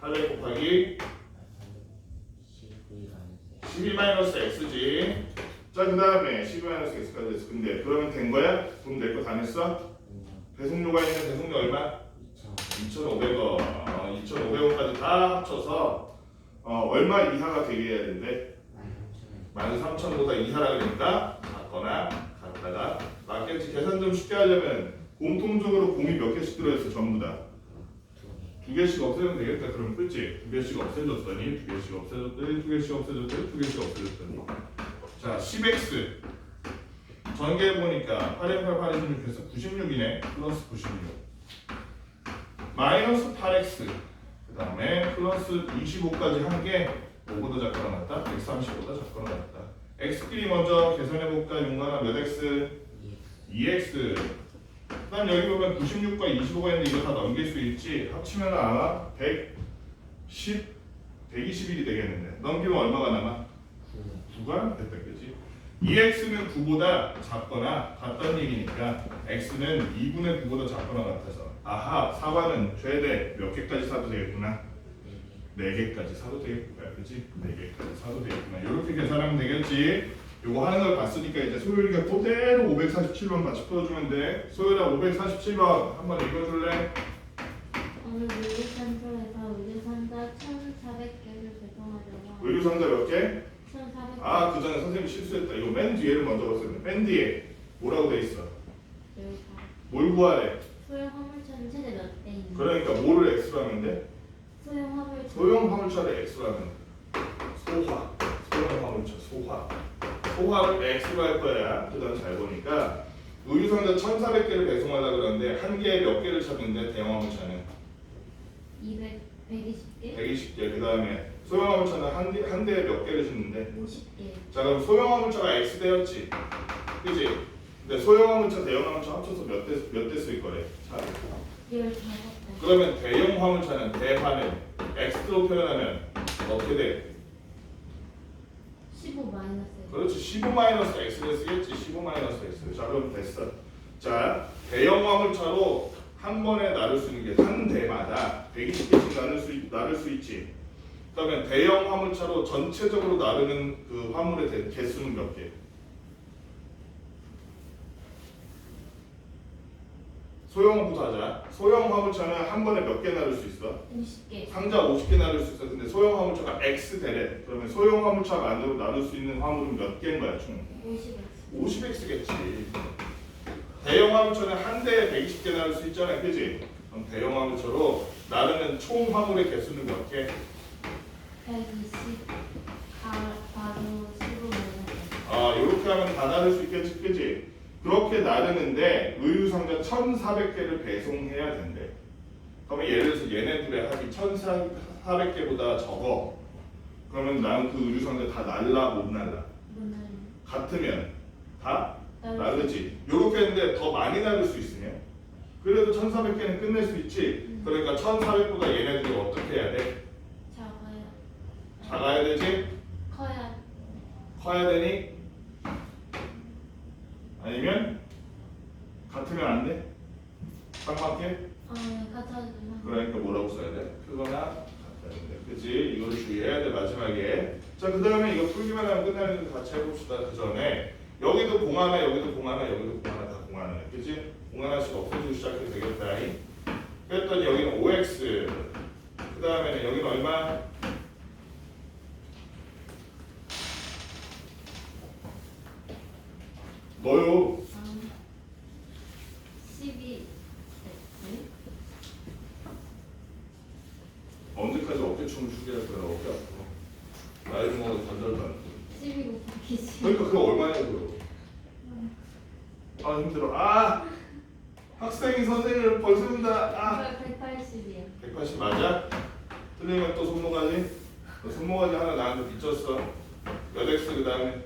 800 곱하기 12-x지. 자, 그 다음에 12-x까지 됐어. 근데 그러면 된 거야? 돈 낼 거 다 냈어? 배송료가 있는 배송료 얼마? 2,500원. 2,500원까지 다 합쳐서 얼마 이하가 되게 해야 된대? 13,000원보다 이하라 그러니까 같거나 같다가 맞겠지. 계산 좀 쉽게 하려면 공통적으로 공이 몇 개씩 들어있어? 전부 다 2개씩 없애면 되겠다. 그럼 그치? 2개씩 없애줬더니 2개씩 없애줬더니 2개씩 없애줬더니 2개씩 없애줬더니 자, 10x 전개 보니까 8x 8, 26에서 96이네. 플러스 96 마이너스 8x 그 다음에 플러스 25까지 한 개 5보다 작거나 같다? 130보다 작거나 같다. x끼리 먼저 계산해볼까? 윤관아 몇 x? 2x 그 다음 여기 보면 96과 25가 있는데 이거 다 넘길 수 있지? 합치면 아마 121이 되겠는데 넘기면 얼마가 남아? 9가 됐다, 그지? 2x는 9보다 작거나 같다는 얘기니까 x는 2분의 9보다 작거나 같아서 아하, 사과는 최대 몇 개까지 사도 되겠구나? 4개까지 사도 되겠구나, 그치? 4개까지 사도 되겠구나. 이렇게 계산하면 되겠지? 요거 하는 걸 봤으니까 이제 소율이가 그대로 547번 같이 풀어주면 돼. 소율아 547번 한번 읽어줄래? 오늘 물류센터에서 의류상자 1,400개를 배송하려고 의류상자 몇 개? 1,400개. 아, 그 전에 선생님이 실수했다. 이거 맨 뒤에를 먼저 봤어요. 맨 뒤에 뭐라고 돼 있어? 뭘 구하래? 소형 화물차는 최대 몇 대인가? 그러니까 뭐를 x로 하면 돼? 소형 화물차. 소형 화물차를 x로 하면 소화. 소형 화물차 소화. 소화를 x로 할 거야. 그 다음 잘 보니까 의류상자 1,400개를 배송하려고 그러는데 한 개에 몇 개를 찾는데 대형 화물차는 120개? 120개. 그 다음에 소형 화물차는 한 대에 몇 개를 싣는데? 50개. 자, 그럼 소형 화물차가 x대였지, 그지? 근데 소형 화물차, 대형 화물차 합쳐서 몇 대 쓸 거래? 자, 15대. 그러면 대형 화물차는 대화는 x로 표현하면 어떻게 돼? 15 마이너스. 그렇지, 15-x를 쓰겠지. 15-x. 자, 그럼 됐어. 자, 대형 화물차로 한 번에 나눌 수 있는 게 한 대마다 120개씩 나눌 수 있지. 그러면 대형 화물차로 전체적으로 나누는 그 화물의 개수는 몇 개? 소형부터 하자. 소형 화물차는 한 번에 몇 개 나눌 수 있어? 50개. 상자 50개 나눌 수 있어. 근데 소형 화물차가 X 대래. 그러면 소형 화물차 안으로 나눌 수 있는 화물은 몇 개인 거야, 총? 50개. 50X겠지. 대형 화물차는 한 대에 120개 나눌 수 있잖아, 그지? 그럼 대형 화물차로 나누는 총 화물의 개수는 몇 개? 120. 바로 15개. 아, 이렇게 하면 다 나눌 수 있겠지, 그지? 그렇게 나누는데 의류상자 1,400개를 배송해야 된대. 그러면 예를 들어서 얘네들의 합이 1,400개보다 적어. 그러면 나는 그 의류상자 다 날라 못 날라? 오늘 같으면 다 나눌 나르지. 요렇게 했는데 더 많이 나눌 수 있으면 그래도 1,400개는 끝낼 수 있지. 그러니까 1,400보다 얘네들이 어떻게 해야 돼? 작아요. 작아야 되지? 커야. 커야 되니? 아니면 같으면 안 돼? 딱 맞게? 같아주면. 그러니까 뭐라고 써야 돼? 크거나 같아야 돼. 그치? 이걸 주의해야 돼 마지막에. 자, 그 다음에 이거 풀기만 하면 끝나는 거 같이 해봅시다. 그 전에 여기도 공 하나, 여기도 공 하나, 여기도 공 하나, 다 공 하나. 그치? 공 하나씩 없애주고 시작해도 되겠다. 그랬더니 여기는 5x. 그 다음에는 여기는 얼마? 너요. 12. 언제까지 어깨춤을 추게 할 거야? 어깨 아프고 나이 좀 먹어도 관절도 안 돼. 12 곱하기 10. 그러니까 그거 얼마냐고요? 아 힘들어. 아 학생이 선생님을 벌써본다. 아 180이요. 180 맞아? 틀리면 또 손모가지. 너 손모가지 하나 나한테 미쳤어. 몇 x 그 다음에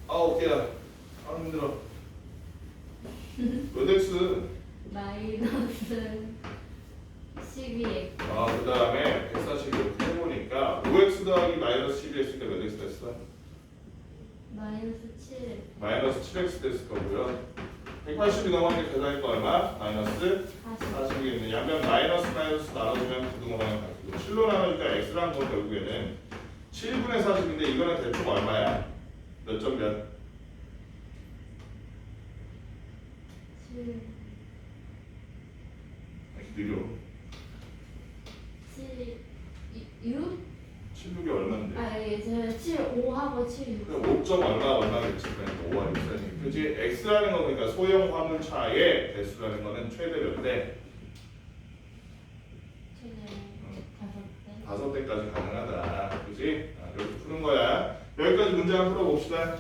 아 어깨야. 아 힘들어. 몇 x? 마이너스 12x. 아 그 다음에 140 해보니까 5x 더하기 마이너스 12 했으니까 몇 x 됐어? 마이너스 7. 마이너스 7x 됐을 거고요. 180이 넘었는데 계산하니까 얼마? 마이너스 40. 40이겠네. 양변 마이너스 나눠주면 부등호 방향 바뀌고 7로 나누니까 x라는 건 결국에는 7분의 40인데 이거는 대충 얼마야? 몇 점 몇? 7. 이렇게 느려. 7. 6? 76이 얼마인데? 예, 제가 7, 5하고 7, 6. 5점 얼마겠지? 그러니까 5와 6이니 그지? x라는 거 그러니까 소형 화물차의 대수라는 거는 최대 몇 대? 최대 5대. 5대까지 가능하다. 그지? 이렇게 푸는 거야. 여기까지 문제 한번 풀어봅시다.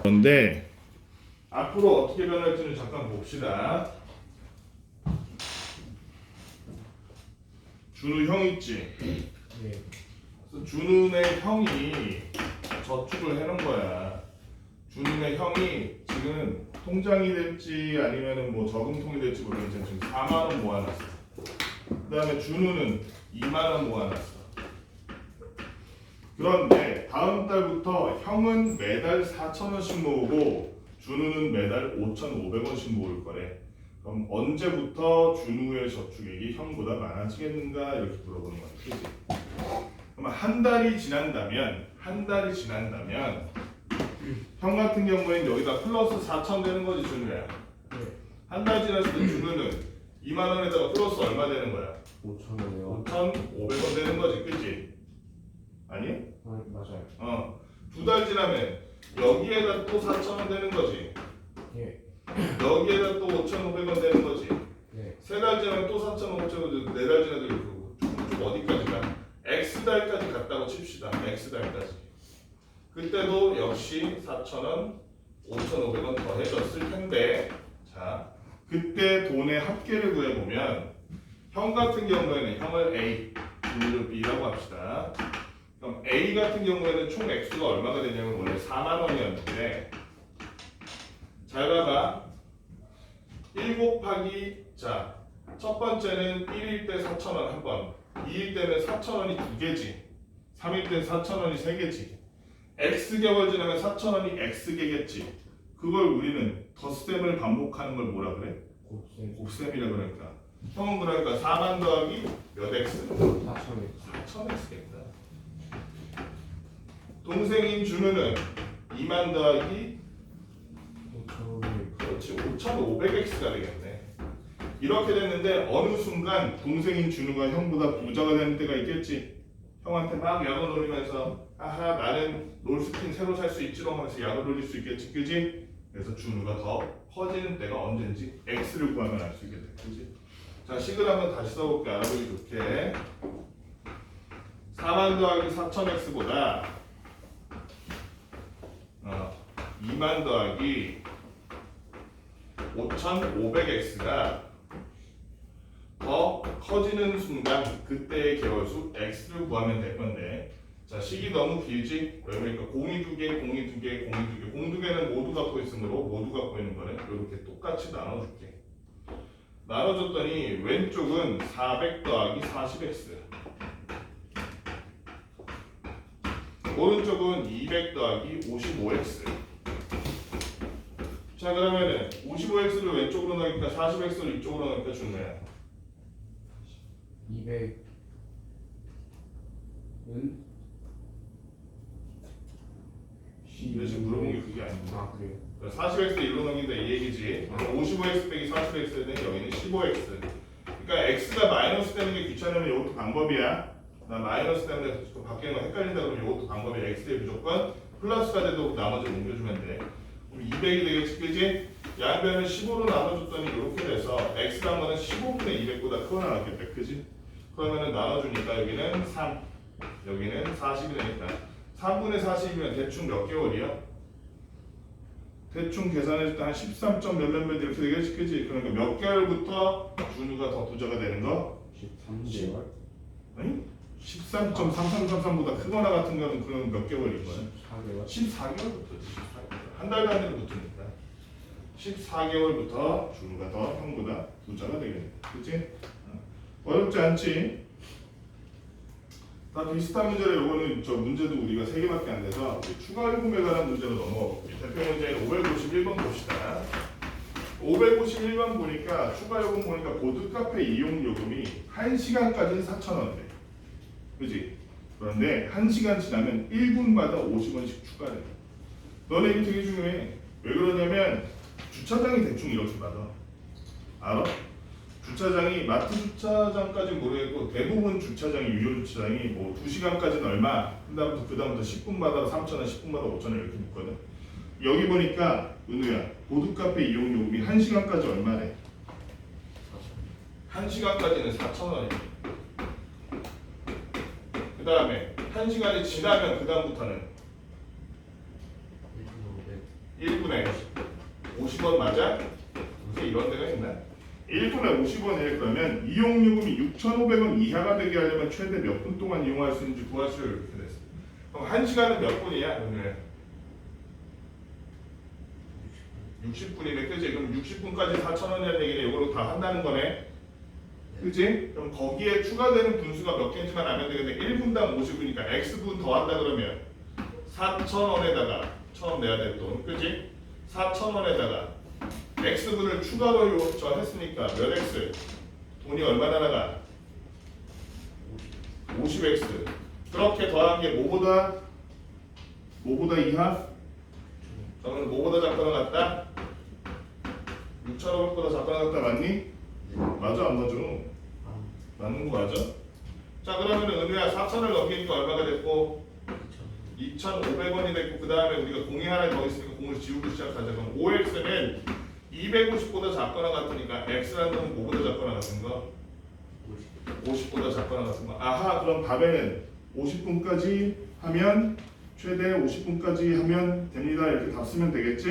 그런데 앞으로 어떻게 변할지는 잠깐 봅시다. 준우 형 있지? 네. 그래서 준우네 형이 저축을 해놓은 거야. 준우네 형이 지금 통장이 될지 아니면은 뭐 저금통이 될지 모르겠지만 지금 4만 원 모아놨어. 그다음에 준우는 2만 원 모아놨어. 그런데 다음 달부터 형은 매달 4,000원씩 모으고 준우는 매달 5,500원씩 모을 거래. 그럼 언제부터 준우의 저축액이 형보다 많아지겠는가 이렇게 물어보는 거야. 그치? 그럼 한 달이 지난다면 형 같은 경우에는 여기다 플러스 4,000 되는 거지 준우야. 네. 한 달 지났을 때 준우는 2만 원에다가 플러스 얼마 되는 거야? 5,000원이요. 5,500원 되는 거지, 그치? 아니? 아, 맞아요. 두 달 지나면 여기에다 또 4,000원 되는 거지. 예. 여기에다 또 5,500원 되는 거지. 네. 세 달 지나면 또 4,500원, 네 달 지나도 그러고 쭉 어디까지 가? X달까지 갔다고 칩시다. X달까지. 그때도 역시 4,000원, 5,500원 더해졌을 텐데 자 그때 돈의 합계를 구해보면 형 같은 경우에는 형을 A, 준우를 B라고 합시다. 그럼 A 같은 경우에는 총 액수가 얼마가 되냐면 원래 4만 원이었는데 잘 봐봐 1 곱하기 자 첫 번째는 1일 때 4,000원 한 번 2일 때는 4,000원이 2개지 3일 때는 4,000원이 3개지 X개월 지나면 4,000원이 X개겠지 그걸 우리는 덧셈을 반복하는 걸 뭐라 그래? 곱셈 곱셈이라 그러니까 형은 그러니까 4만 더하기 몇 X? 4,000원 4,000X겠다 동생인 준우는 2만 더하기 5,500 그렇지 5,500X가 되겠네 이렇게 됐는데 어느 순간 동생인 준우가 형보다 부자가 되는 때가 있겠지 형한테 막 약을 올리면서 아하 나는 롤스킨 새로 살 수 있지롱 하면서 약을 올릴 수 있겠지 그지? 그래서 준우가 더 커지는 때가 언젠지 X를 구하면 알 수 있겠다 그지? 자 식을 한번 다시 써볼게 알아보기 좋게 4만 더하기 4,000X보다 2만 더하기 5,500X가 더 커지는 순간 그때의 개월수 X를 구하면 될 건데 자 식이 너무 길지? 그러니까 공이 2개, 공이 2개, 공이 2개 공 2개는 모두 갖고 있으므로 모두 갖고 있는 거는 이렇게 똑같이 나눠줄게 나눠줬더니 왼쪽은 400 더하기 40X 오른쪽은 200 더하기 55X 자 그러면은 55X를 왼쪽으로 넣으니까 40X를 이쪽으로 넣으니까 좋네 200은 근데 지금 물어본 게 그게 아닙니다 아 그래요? 40X 일로 넘긴다 이 얘기지 55X 빼기 40X는 여기는 15X 그러니까 X가 마이너스 되는 게 귀찮으면 이것도 방법이야 나 마이너스 때문에 바뀌는 거 헷갈린다 그러면 이것도 방법이야 X에 무조건 플러스가 돼도 나머지 옮겨주면 돼 그럼 200이 되겠지 그지? 양변을 15로 나눠줬더니 이렇게 돼서 X란 거는 15분의 200보다 크거 나왔겠다 그지? 그러면은 나눠주니까 여기는 3 여기는 40이 되니까 3분의 40이면 대충 몇 개월이야? 대충 계산했을 때 한 13점 몇몇몇 이렇게 되겠지 그지? 그러니까 몇 개월부터 준우가 더 부자가 되는 거? 13개월? 아니? 13.3333보다 크거나 같은 거는 그럼 몇 개월인 거야? 14개월? 14개월부터 한 달 단위로 붙으니까 14개월부터 준우가 더 형보다 부자가 되겠네 그치? 어렵지 않지? 다 비슷한 문제를 요거는 저 문제도 우리가 3개밖에 안 돼서 추가 요금에 관한 문제로 넘어가 볼게요. 대표 문제 551번 봅시다. 551번 보니까 추가 요금 보니까 보드카페 이용 요금이 1시간까지는 4,000원이래. 그지? 그런데 1시간 지나면 1분마다 50원씩 추가돼. 너네 이게 되게 중요해. 왜 그러냐면 주차장이 대충 이렇게 받아. 알아? 주차장이 마트 주차장까지 모르겠고 대부분 주차장이 유료 주차장이 뭐 2시간까지는 얼마 그다음부터 10분마다 3,000원, 10분마다 5,000원 이렇게 붙거든. 여기 보니까 은우야 보드카페 이용 요금이 1시간까지 얼마래? 1시간까지는 4,000원이야. 그 다음에 1시간이 지나면 그 다음부터는 1분에 50원 맞아? 요새 이런 데가 있나? 1분에 50원이래. 그러면 이용요금이 6,500원 이하가 되게 하려면 최대 몇 분 동안 이용할 수 있는지 구하시오 이렇게 됐어. 그럼 1시간은 몇 분이야? 오늘 60분이네. 그치? 그럼 60분까지 4,000원이라는 얘기네. 이걸로 다 한다는 거네. 그치? 그럼 거기에 추가되는 분수가 몇 개인지만 알면 되겠네. 1분당 50분이니까 X분 더한다 그러면 4,000원에다가 처음 내야 될 돈. 그치? 4,000원에다가 X분을 추가로 했으니까 몇 X? 돈이 얼마나 나가? 50X. 그렇게 더한 게 뭐보다? 뭐보다 이하? 그러면 뭐보다 작거나 같다? 6,500보다 작거나 같다 맞니? 맞아 안 맞아? 맞는 거 맞아? 자 그러면 은우야 4,000을 넘기니까 얼마가 됐고 2,500원이 됐고 그 다음에 우리가 공이 하나 더 있으니까 공을 지우고 시작하자. 그럼 5x는 250보다 작거나 같으니까 x라는 건 뭐보다 작거나 같은 거? 50보다 작거나 같은 거. 아하 그럼 답에는 50분까지 하면 최대 50분까지 하면 됩니다. 이렇게 답 쓰면 되겠지?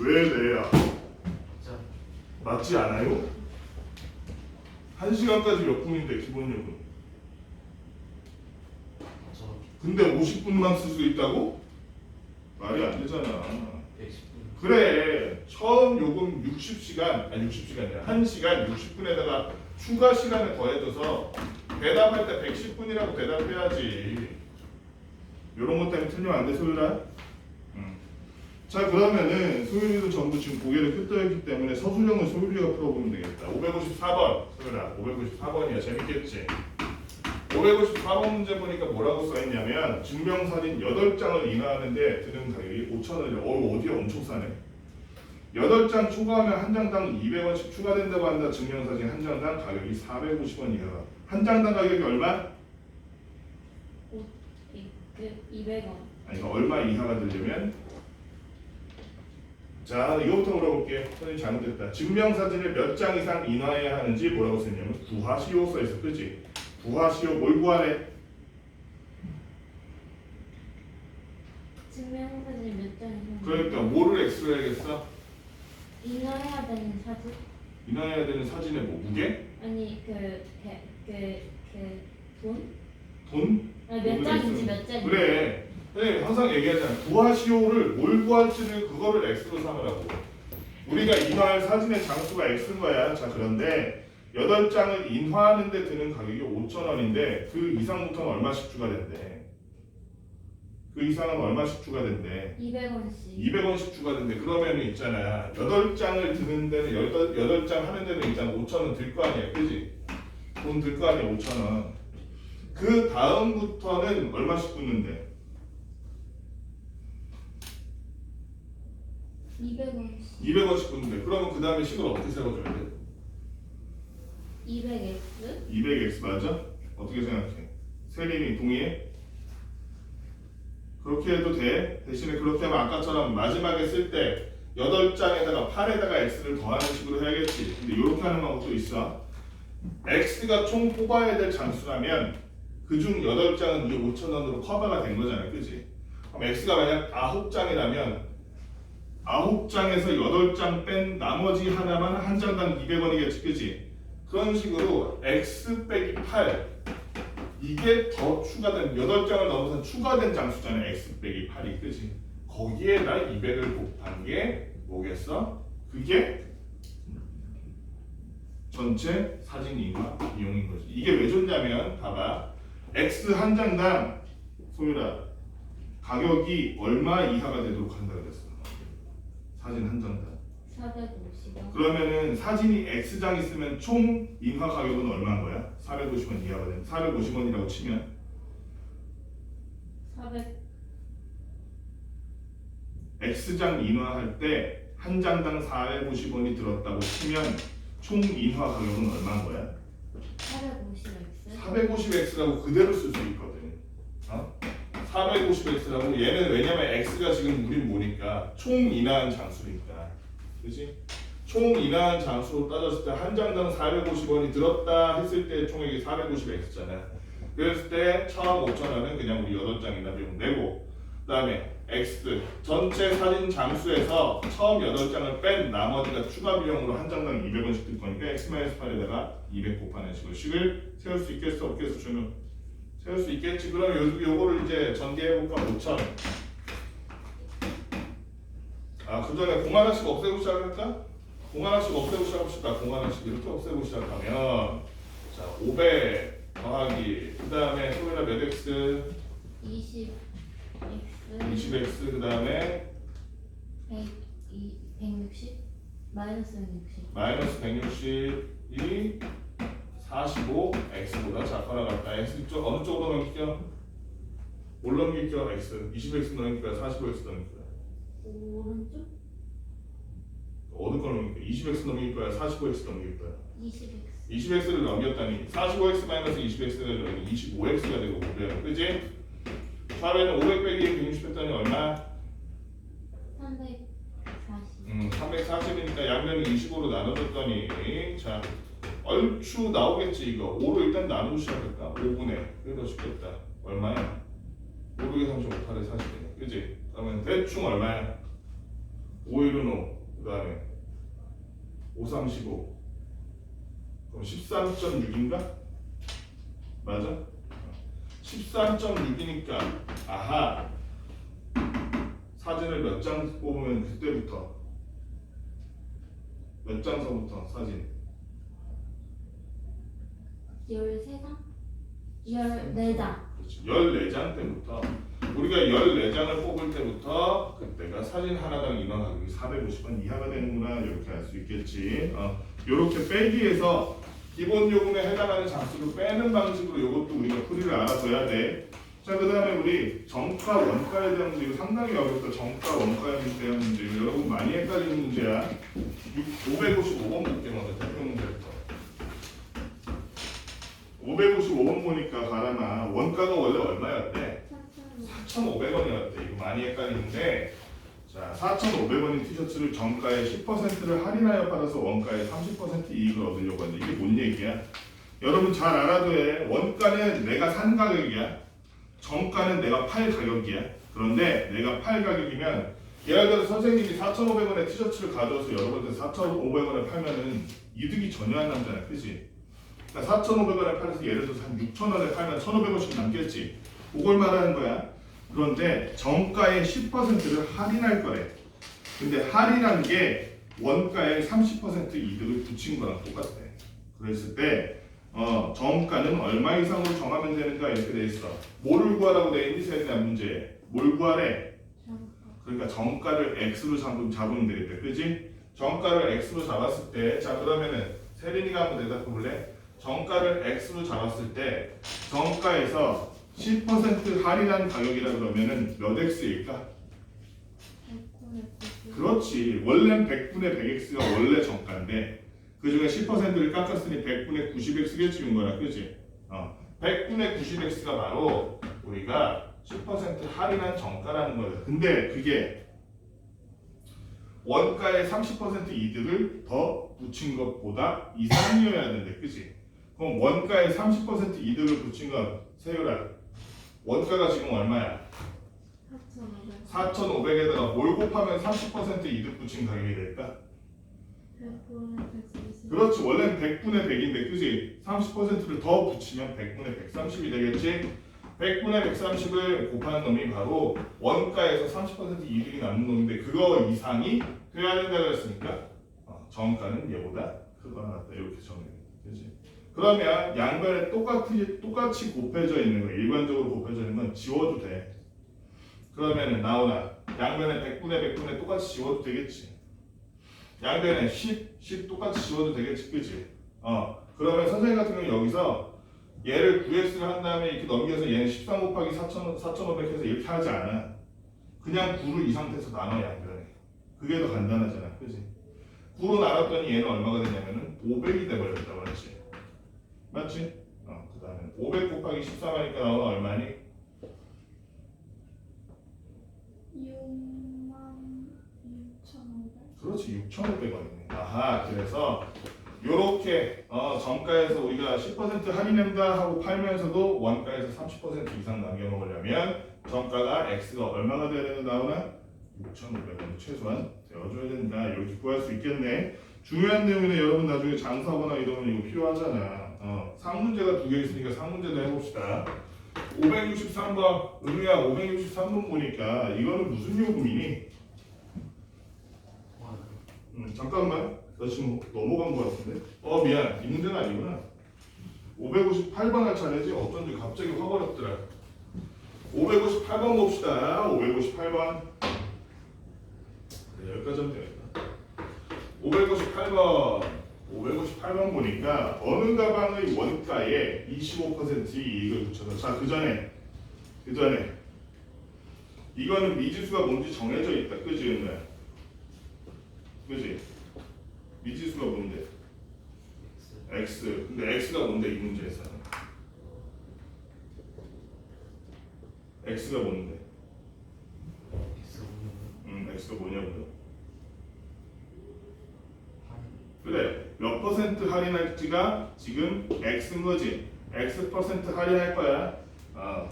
왜 네야? 자, 맞지 않아요? 1시간까지 몇 분인데 기본요금. 저 근데 50분만 쓸 수 있다고? 말이 안 되잖아. 110분. 그래, 처음 요금 60시간, 아니 60시간이야. 1시간 60분에다가 추가 시간을 더해줘서 대답할 때 110분이라고 대답해야지. 요런 것 때문에 틀리면 안 돼, 소율아. 자, 그러면은 소율이도 전부 지금 고개를 끄덕였기 때문에 서술형은 소율이가 풀어보면 되겠다. 554번, 소율아. 554번이야. 재밌겠지? 554번 문제 보니까 뭐라고 써있냐면 증명사진 8장을 인화하는데 드는 가격이 5,000원이래. 어디야? 엄청 싸네. 8장 초과하면 한 장당 200원씩 추가된다고 한다. 증명사진 한 장당 가격이 450원이야. 한 장당 가격이 얼마? 그 200원. 아니, 얼마 이하가 되려면? 자, 이거부터 물어볼게. 선생님 잘못했다. 증명사진을 몇 장 이상 인화해야 하는지 뭐라고 썼냐면 구하시오 써있어. 그치? 구하시오. 뭘 구하래? 증명사진 몇 장이면 그러니까 뭐를 X로 해야겠어? 인화해야 되는 사진? 인화해야 되는 사진의 뭐 무게? 아니 돈? 돈? 아니, 몇 돈을 장인지 X로. 몇 장인지. 그래. 선생님 항상 얘기하잖아. 구하시오를 뭘 구할지를 그거를 X로 삼으라고. 우리가 인화할 사진의 장수가 X인 거야. 자, 그런데 8장을 인화하는데 드는 가격이 5,000원인데 그 이상부터는 얼마씩 추가된대? 그 이상은 얼마씩 추가된대? 200원씩. 200원씩 추가된대. 그러면 있잖아. 8장을 드는 데는 8장 하는 데는 일단 5,000원 들 거 아니야. 그지? 돈 들 거 아니야. 5,000원. 그 다음부터는 얼마씩 붙는데? 200원씩. 200원씩 붙는데. 그러면 그 다음에 식을 어떻게 세워줘야 돼? 200x? 200x 맞아? 어떻게 생각해? 세림이 동의해? 그렇게 해도 돼. 대신에 그렇게 하면 아까처럼 마지막에 쓸 때 8장에다가 8에다가 x를 더하는 식으로 해야겠지. 근데 이렇게 하는 방법도 있어. x가 총 뽑아야 될 장수라면 그중 8장은 이 5,000원으로 커버가 된 거잖아. 그치? 그럼 x가 만약 9장이라면 9장에서 8장 뺀 나머지 하나만 한 장당 200원이겠지. 그치? 그런 식으로 x 빼기 8 이게 더 추가된 8장을 넘어선 추가된 장수잖아요. x 빼기 8이. 그치? 거기에다 200을 곱한 게 뭐겠어? 그게 전체 사진 인화 비용인 거지. 이게 왜 좋냐면 봐봐. x 한 장당 소율아 가격이 얼마 이하가 되도록 한다 그랬어. 사진 한 장당. 450원. 그러면은 사진이 X장 있으면 총 인화 가격은 얼마인 거야? 450원 이하가 되는 450원이라고 치면 400. X장 인화할 때 한 장당 450원이 들었다고 치면 총 인화 가격은 얼마인 거야? 450x. 450X라고 그대로 쓸 수 있거든. 450X라고 얘는 왜냐면 X가 지금 우린 뭐니까 총 인화한 장수니까. 그치? 총 인화한 장수로 따졌을 때 한 장당 450원이 들었다 했을 때 총액이 450X잖아. 그랬을 때 처음 5,000원은 그냥 우리 8장이나 비용 내고 그 다음에 X 전체 사진 장수에서 처음 8장을 뺀 나머지가 추가 비용으로 한 장당 200원씩 들 거니까 X-8에다가 200 곱하는 식으로 식을 세울 수 있겠어? 없겠어? 주는 세울 수 있겠지? 그럼 요거를 이제 전개해볼까? 5,000원. 그 전에 공 하나씩 없애고 시작할까? 공 하나씩 없애고 시작합시다. 공 하나씩 이렇게 없애고 시작하면 자 500 더하기 그 다음에 소매나 몇 x? 20x. 20x 그 다음에 160? 마이너스 160. 마이너스 160이 45x보다 작거나 같다. x 쪽 어느 쪽으로 넘길게요? 뭘 넘길게요? x 20x 넘길까요? 45x 넘길까요? 오른쪽? 어느 걸 넘길까요? 20x 넘길 거야? 45x 넘길 거야? 20x. 20x를 넘겼다니 45x 마이너스 20x가 25x가 되고 500. 그치? 처음에는 500 빼기 160 했더니 얼마? 340. 340이니까 양면을 25로 나눠줬더니 자 얼추 나오겠지 이거. 5로 일단 나누고 시작할까? 5분의 그게 더 쉽겠다. 얼마야? 5 6에 35, 8에 40이네. 그지? 그러면 대충 얼마야? 5 1은 5, 그 다음에 5 3 15. 그럼 13.6인가? 맞아? 13.6이니까 아하 사진을 몇 장 뽑으면 그때부터 몇 장서부터 사진 13장? 14장. 그렇지. 14장 때부터 우리가 14장을 뽑을 때부터 그때가 사진 하나당 인원 가격이 450원 이하가 되는구나 이렇게 알 수 있겠지. 이렇게 빼기에서 기본 요금에 해당하는 장수를 빼는 방식으로 이것도 우리가 풀이를 알아둬야 돼. 자, 그 다음에 우리 정가 원가에 대한 문제, 이거 상당히 어렵다. 정가 원가에 대한 문제, 여러분 많이 헷갈리는 문제야. 555번 볼게 먼저 대표 문제부터. 555번 보니까 가라마 원가가 원래 얼마였대? 4,500원이었대. 이거 많이 헷갈리는데, 자, 4,500원인 티셔츠를 정가의 10%를 할인하여 팔아서 원가의 30% 이익을 얻으려고 하는데 이게 뭔 얘기야? 여러분 잘 알아둬야 해. 원가는 내가 산 가격이야. 정가는 내가 팔 가격이야. 그런데 내가 팔 가격이면 예를 들어 선생님이 4,500원의 티셔츠를 가져와서 여러분한테 4,500원에 팔면은 이득이 전혀 안 남잖아. 그치? 그러니까 4,500원에 팔아서 예를 들어서 한 6,000원에 팔면 1,500원씩 남겠지. 그걸 말하는 거야. 그런데 정가의 10%를 할인할 거래. 근데 할인한 게 원가의 30% 이득을 붙인 거랑 똑같대. 그랬을 때 정가는 얼마 이상으로 정하면 되는가 이렇게 돼 있어. 뭐를 구하라고 돼 있니? 세린아 문제. 뭘 구하래? 그러니까 정가를 x로 잡으면 되겠다. 그지? 정가를 x로 잡았을 때, 자 그러면은 세린이가 한번 대답해 볼래? 정가를 x로 잡았을 때 정가에서 10% 할인한 가격이라 그러면은 몇 x일까? 100분의 90. 그렇지. 원래는 100분의 100x가 원래 정가인데 그 중에 10%를 깎았으니 100분의 90x를 지운 거야. 그지? 100분의 90x가 바로 우리가 10% 할인한 정가라는 거야. 근데 그게 원가의 30% 이득을 더 붙인 것보다 이상이어야 되는데, 그지? 그럼 원가의 30% 이득을 붙인 건 세율아, 원가가 지금 얼마야? 4,500. 4,500에다가 뭘 곱하면 30% 이득 붙인 가격이 될까? 100분의 130. 그렇지. 원래는 100분의 100인데, 그지? 30%를 더 붙이면 100분의 130이 되겠지? 100분의 130을 곱하는 놈이 바로 원가에서 30% 이득이 남는 놈인데 그거 이상이 돼야 된다고 했으니까 정가는 얘보다 크거나 같다 이렇게 정해. 그렇지? 그러면 양변에 똑같이 곱해져 있는 거, 일반적으로 곱해져 있는 건 지워도 돼. 그러면은 나오나 양변에 100분의 똑같이 지워도 되겠지. 양변에 10 똑같이 지워도 되겠지, 그치? 그러면 선생님 같은 경우 여기서 얘를 9x를 한 다음에 이렇게 넘겨서 얘는 13 곱하기 4,500 해서 이렇게 하지 않아. 그냥 9를 이 상태에서 나눠 양변에. 그게 더 간단하잖아, 그치? 9로 나눴더니 얘는 얼마가 되냐면은 500이 돼버렸다, 맞지? 맞지? 그 다음에 500 곱하기 13 하니까 나오는 얼마니? 66,500. 그렇지, 6,500원이네. 아하, 그래서 요렇게 정가에서 우리가 10% 할인한다 하고 팔면서도 원가에서 30% 이상 남겨먹으려면 정가가 x가 얼마가 돼야 되는 나오나? 6,500원 최소한 되어줘야 된다. 이렇게 구할 수 있겠네. 중요한 내용이네. 여러분 나중에 장사하거나 이러면 이거 필요하잖아. 상문제가 두 개 있으니까 상문제도 해봅시다. 563번 은우야 563번 보니까 이거는 무슨 요금이니? 잠깐만 나 지금 넘어간 거 같은데? 미안 이 문제는 아니구나. 558번 할 차례지? 어쩐지 갑자기 확 어렵더라. 558번 봅시다. 558번 여기까지 하면 되겠다. 558번 보니까 어느 가방의 원가에 25% 이익을 붙여서 자 그 전에 이거는 미지수가 뭔지 정해져 있다. 그지 은우야? 그지? 미지수가 뭔데? x. 근데 x가 뭔데 이 문제에서는? x가 뭔데? x가 뭐냐고요? 그래 몇 퍼센트 할인할지가 지금 X인 거지. X 퍼센트 할인할 거야.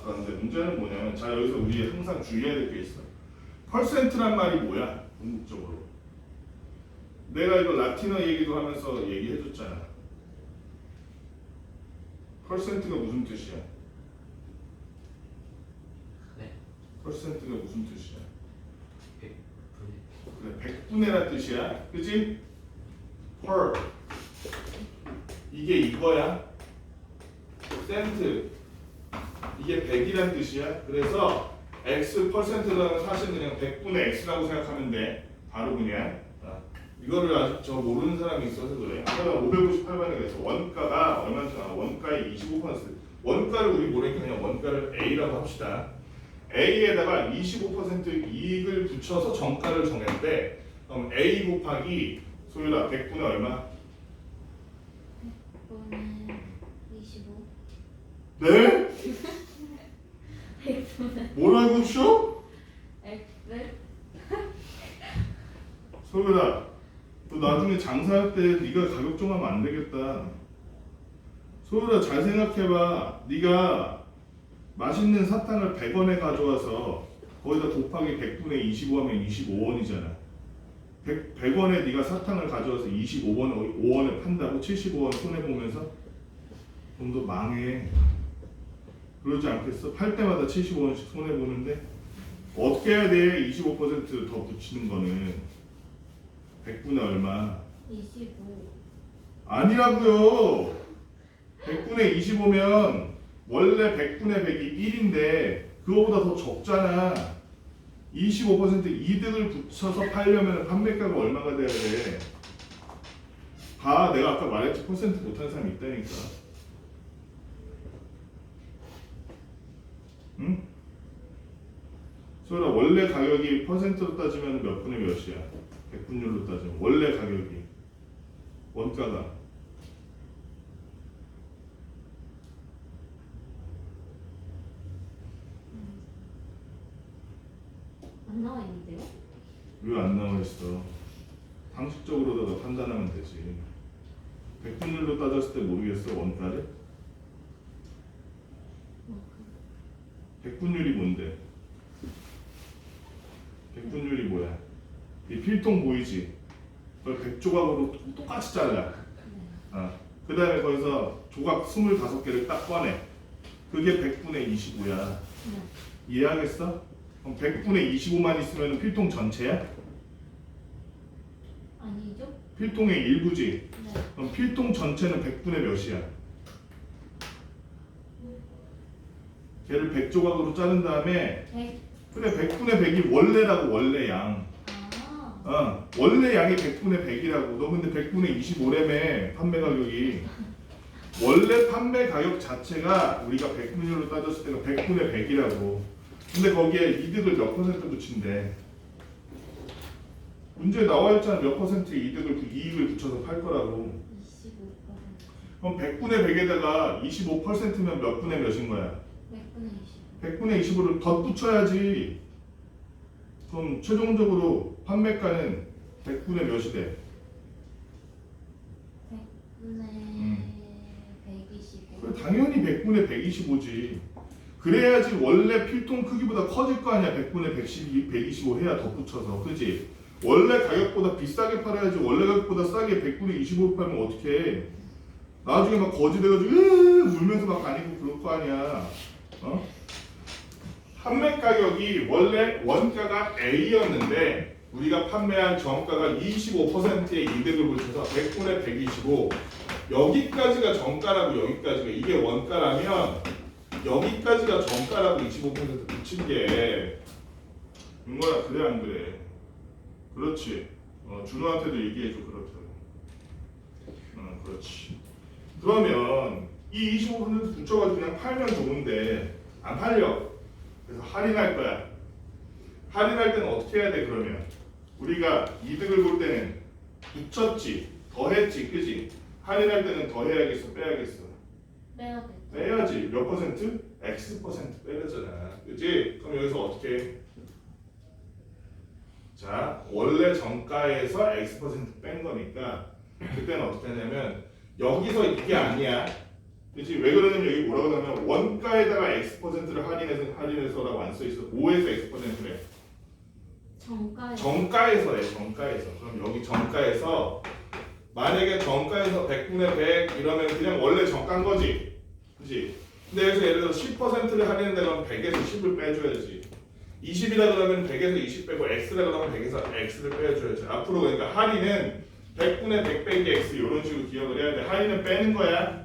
그런데 문제는 뭐냐면 자 여기서 우리 항상 주의해야 될 게 있어. 퍼센트란 말이 뭐야? 궁극적으로 내가 이거 라틴어 얘기도 하면서 얘기해줬잖아. 퍼센트가 무슨 뜻이야? 네. 퍼센트가 무슨 뜻이야? 100분의 그래 100분의란 뜻이야. 그치? per 이게 이거야. 센트 이게 100이란 뜻이야. 그래서 x 퍼센트는 사실 그냥 100분의 x라고 생각하면 돼. 바로 그냥 이거를 아직 저 모르는 사람이 있어서 그래. 아까 558번에 그래서 원가가 얼마인지 알아? 원가의 25%. 원가를 우리 모르니까 그냥 원가를 A라고 합시다. A에다가 25% 이익을 붙여서 정가를 정했대. 그럼 A 곱하기 소유라 100분의 얼마? 100분의 25. 네? 100분의 뭐라고 쳐? X. 소유라 너 나중에 장사할 때 네가 가격 정하면 안 되겠다. 소유라 잘 생각해봐. 네가 맛있는 사탕을 100원에 가져와서 거기다 곱하기 100분의 25 하면 25원이잖아. 100원에 네가 사탕을 가져와서 5원에 판다고 75원 손해보면서 그럼 너 망해. 그러지 않겠어? 팔 때마다 75원씩 손해보는데 어떻게 해야 돼? 25%더 붙이는 거는 100분의 얼마? 25. 아니라고요. 100분의 25면 원래 100분의 100이 1인데 그거보다 더 적잖아. 25% 이득을 붙여서 팔려면 판매가가 얼마가 돼야 돼? 다 내가 아까 말했지 퍼센트 못하는 사람이 있다니까. 응? 소라 원래 가격이 퍼센트로 따지면 몇 분의 몇이야? 100분율로 따지면 원래 가격이 원가가 안 나와 있는데요? 왜 안 나와 있어? 상식적으로다가 판단하면 되지. 100분율로 따졌을 때 모르겠어 원가를? 100분율이 뭔데? 100분율이 뭐야? 이 필통 보이지? 그걸 100조각으로 똑같이 잘라. 그 다음에 거기서 조각 25개를 딱 꺼내. 그게 100분의 25야. 네. 이해하겠어? 그럼 100분의 25만 있으면 필통 전체야? 아니죠? 필통의 일부지? 네. 그럼 필통 전체는 100분의 몇이야? 걔를 100조각으로 자른 다음에 100. 그래 100분의 100이 원래라고 원래 양. 원래 양이 100분의 100이라고. 너 근데 100분의 25래매 판매 가격이. 원래 판매 가격 자체가 우리가 100분율로 따졌을 때가 100분의 100이라고. 근데 거기에 이득을 몇 퍼센트 붙인대. 문제에 나와 있잖아. 몇 퍼센트 이익을 붙여서 팔 거라고. 25%. 그럼 100분의 100에다가 25%면 몇 분의 몇인 거야? 100분의 20. 100분의 25를 덧붙여야지. 그럼 최종적으로 판매가는 100분의 몇이 돼? 100분의 125. 그래, 당연히 100분의 125지. 그래야지 원래 필통 크기보다 커질 거 아니야. 100분의 125 해야 덧붙여서. 그지? 원래 가격보다 비싸게 팔아야지. 원래 가격보다 싸게 100분의 25 팔면 어떡해. 나중에 막 거지 돼가지고 울면서 막 다니고 그럴 거 아니야. 어? 판매 가격이 원래 원가가 A였는데 우리가 판매한 정가가 25%의 이득을 붙여서 100분의 125 여기까지가 정가라고. 여기까지가 이게 원가라면 여기까지가 정가라고. 25% 붙인 게 윤거야. 그래 안 그래? 그렇지. 준호한테도 얘기해줘. 그렇다고. 그렇지. 그러면 이 25% 붙여가지고 그냥 팔면 좋은데 안 팔려. 그래서 할인할 거야. 할인할 때는 어떻게 해야 돼? 그러면 우리가 이득을 볼 때는 붙였지, 더했지, 그지? 할인할 때는 더해야겠어, 빼야겠어? 빼야 돼. 빼야지. 몇 퍼센트? X 퍼센트 빼야잖아, 그지? 그럼 여기서 어떻게 해? 자, 원래 정가에서 X 퍼센트 뺀 거니까 그때는 어떻게 하냐면 여기서 이게 아니야. 그치? 왜 그러냐면 여기 뭐라고 하냐면 원가에다가 X%를 할인해서라고 안 써있어. 5에서 X%래. 정가에. 정가에서 해. 정가에서. 그럼 여기 정가에서 만약에 정가에서 100분의 100 이러면 그냥 원래 정가인 거지. 그치? 근데 여기서 예를 들어서 10%를 할인한다 그러면 100에서 10을 빼줘야지. 20이라 그러면 100에서 20 빼고 X라 그러면 100에서 X를 빼줘야지. 앞으로 그러니까 할인은 100분의 100 빼기 X 이런 식으로 기억을 해야 돼. 할인은 빼는 거야.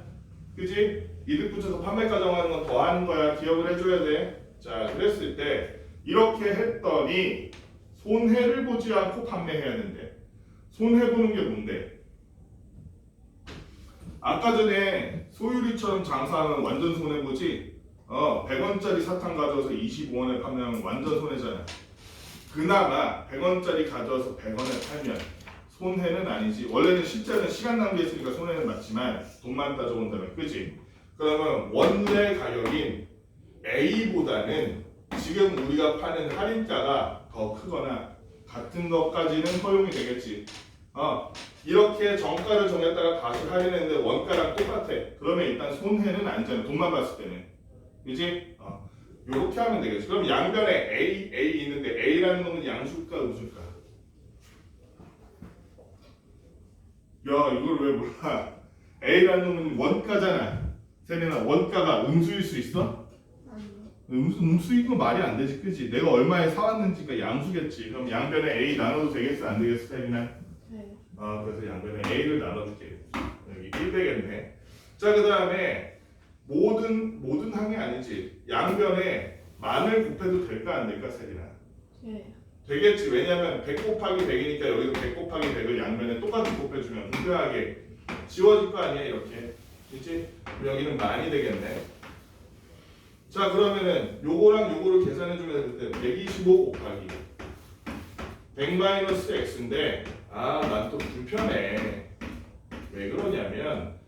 그지? 이득 붙여서 판매가 정하는 건 더하는 거야. 기억을 해줘야 돼. 자, 그랬을 때 이렇게 했더니 손해를 보지 않고 판매해야 된대. 손해 보는 게 뭔데? 아까 전에 소유리처럼 장사하면 완전 손해 보지. 100원짜리 사탕 가져와서 25원에 판매하면 완전 손해잖아. 그나마 100원짜리 가져와서 100원에 팔면 손해는 아니지. 원래는 실제는 시간 낭비했으니까 손해는 맞지만 돈만 따져본다면 그지? 그러면 원래 가격인 A보다는 지금 우리가 파는 할인가가 더 크거나 같은 것까지는 허용이 되겠지. 이렇게 정가를 정했다가 다시 할인했는데 원가랑 똑같아. 그러면 일단 손해는 아니잖아. 돈만 봤을 때는. 그지? 이렇게 하면 되겠지. 그럼 양변에 A 있는데 A라는 놈은 양수일까 음수일까? 야 이걸 왜 몰라? A라는 놈은 원가잖아. 세린아 원가가 음수일 수 있어? 아니요. 음수인 건 말이 안 되지, 그지? 내가 얼마에 사왔는지가 양수겠지. 그럼 양변에 A 나눠도 되겠어, 안 되겠어, 세린아? 네. 그래서 양변에 A를 나눠줄게. 여기 1 되겠네. 자, 그 다음에 모든 항이 아니지. 양변에 만을 곱해도 될까 안 될까, 세린아? 네. 되겠지. 왜냐면 100 곱하기 100이니까 여기도 100 곱하기 100을 양면에 똑같이 곱해주면 분명하게 지워질 거 아니야 이렇게. 그치? 여기는 만이 되겠네. 자 그러면은 요거랑 요거를 계산해주면 될 때 125 곱하기 100 마이너스 x인데 난 또 불편해. 왜 그러냐면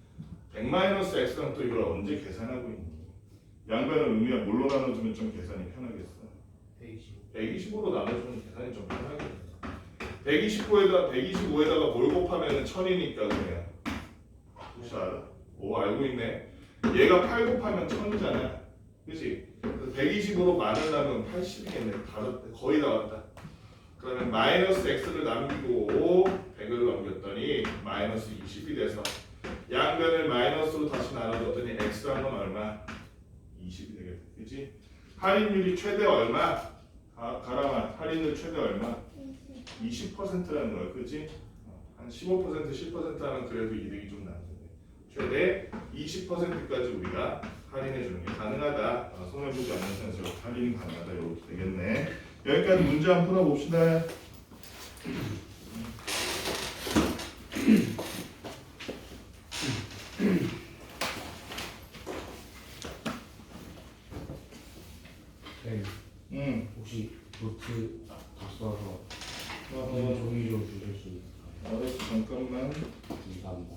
100 마이너스 x랑 또 이걸 언제 계산하고 있니? 양변을 의미야 뭘로 나눠주면 좀 계산이 편하겠어. 125로 나눠주면 계산이 좀 편하겠네. 125에다가 뭘 곱하면 1000이니까 그냥 혹시 알아? 오 알고 있네. 얘가 8 곱하면 1000이잖아. 그치? 125로 만을 나누면 80이겠네. 거의 다 왔다. 그러면 마이너스 x를 남기고 100을 넘겼더니 마이너스 20이 돼서 양변을 마이너스로 다시 나눠줬더니 x란 건 얼마? 20이 되겠다. 그치? 할인율이 최대 얼마? 가람아 할인율 최대 얼마? 20%라는 거야. 그치? 한 15% 10% 하면 그래도 이득이 좀 나는데 최대 20%까지 우리가 할인해 주는 게 가능하다. 손해보지 않는 선에서 할인이 가능하다. 이렇게 되겠네. 여기까지 문제 한번 풀어봅시다. 혹시 노트 다 써서 어, 종이 좀 주실 수 있을까요? 알았어. 잠깐만. 감사합니다.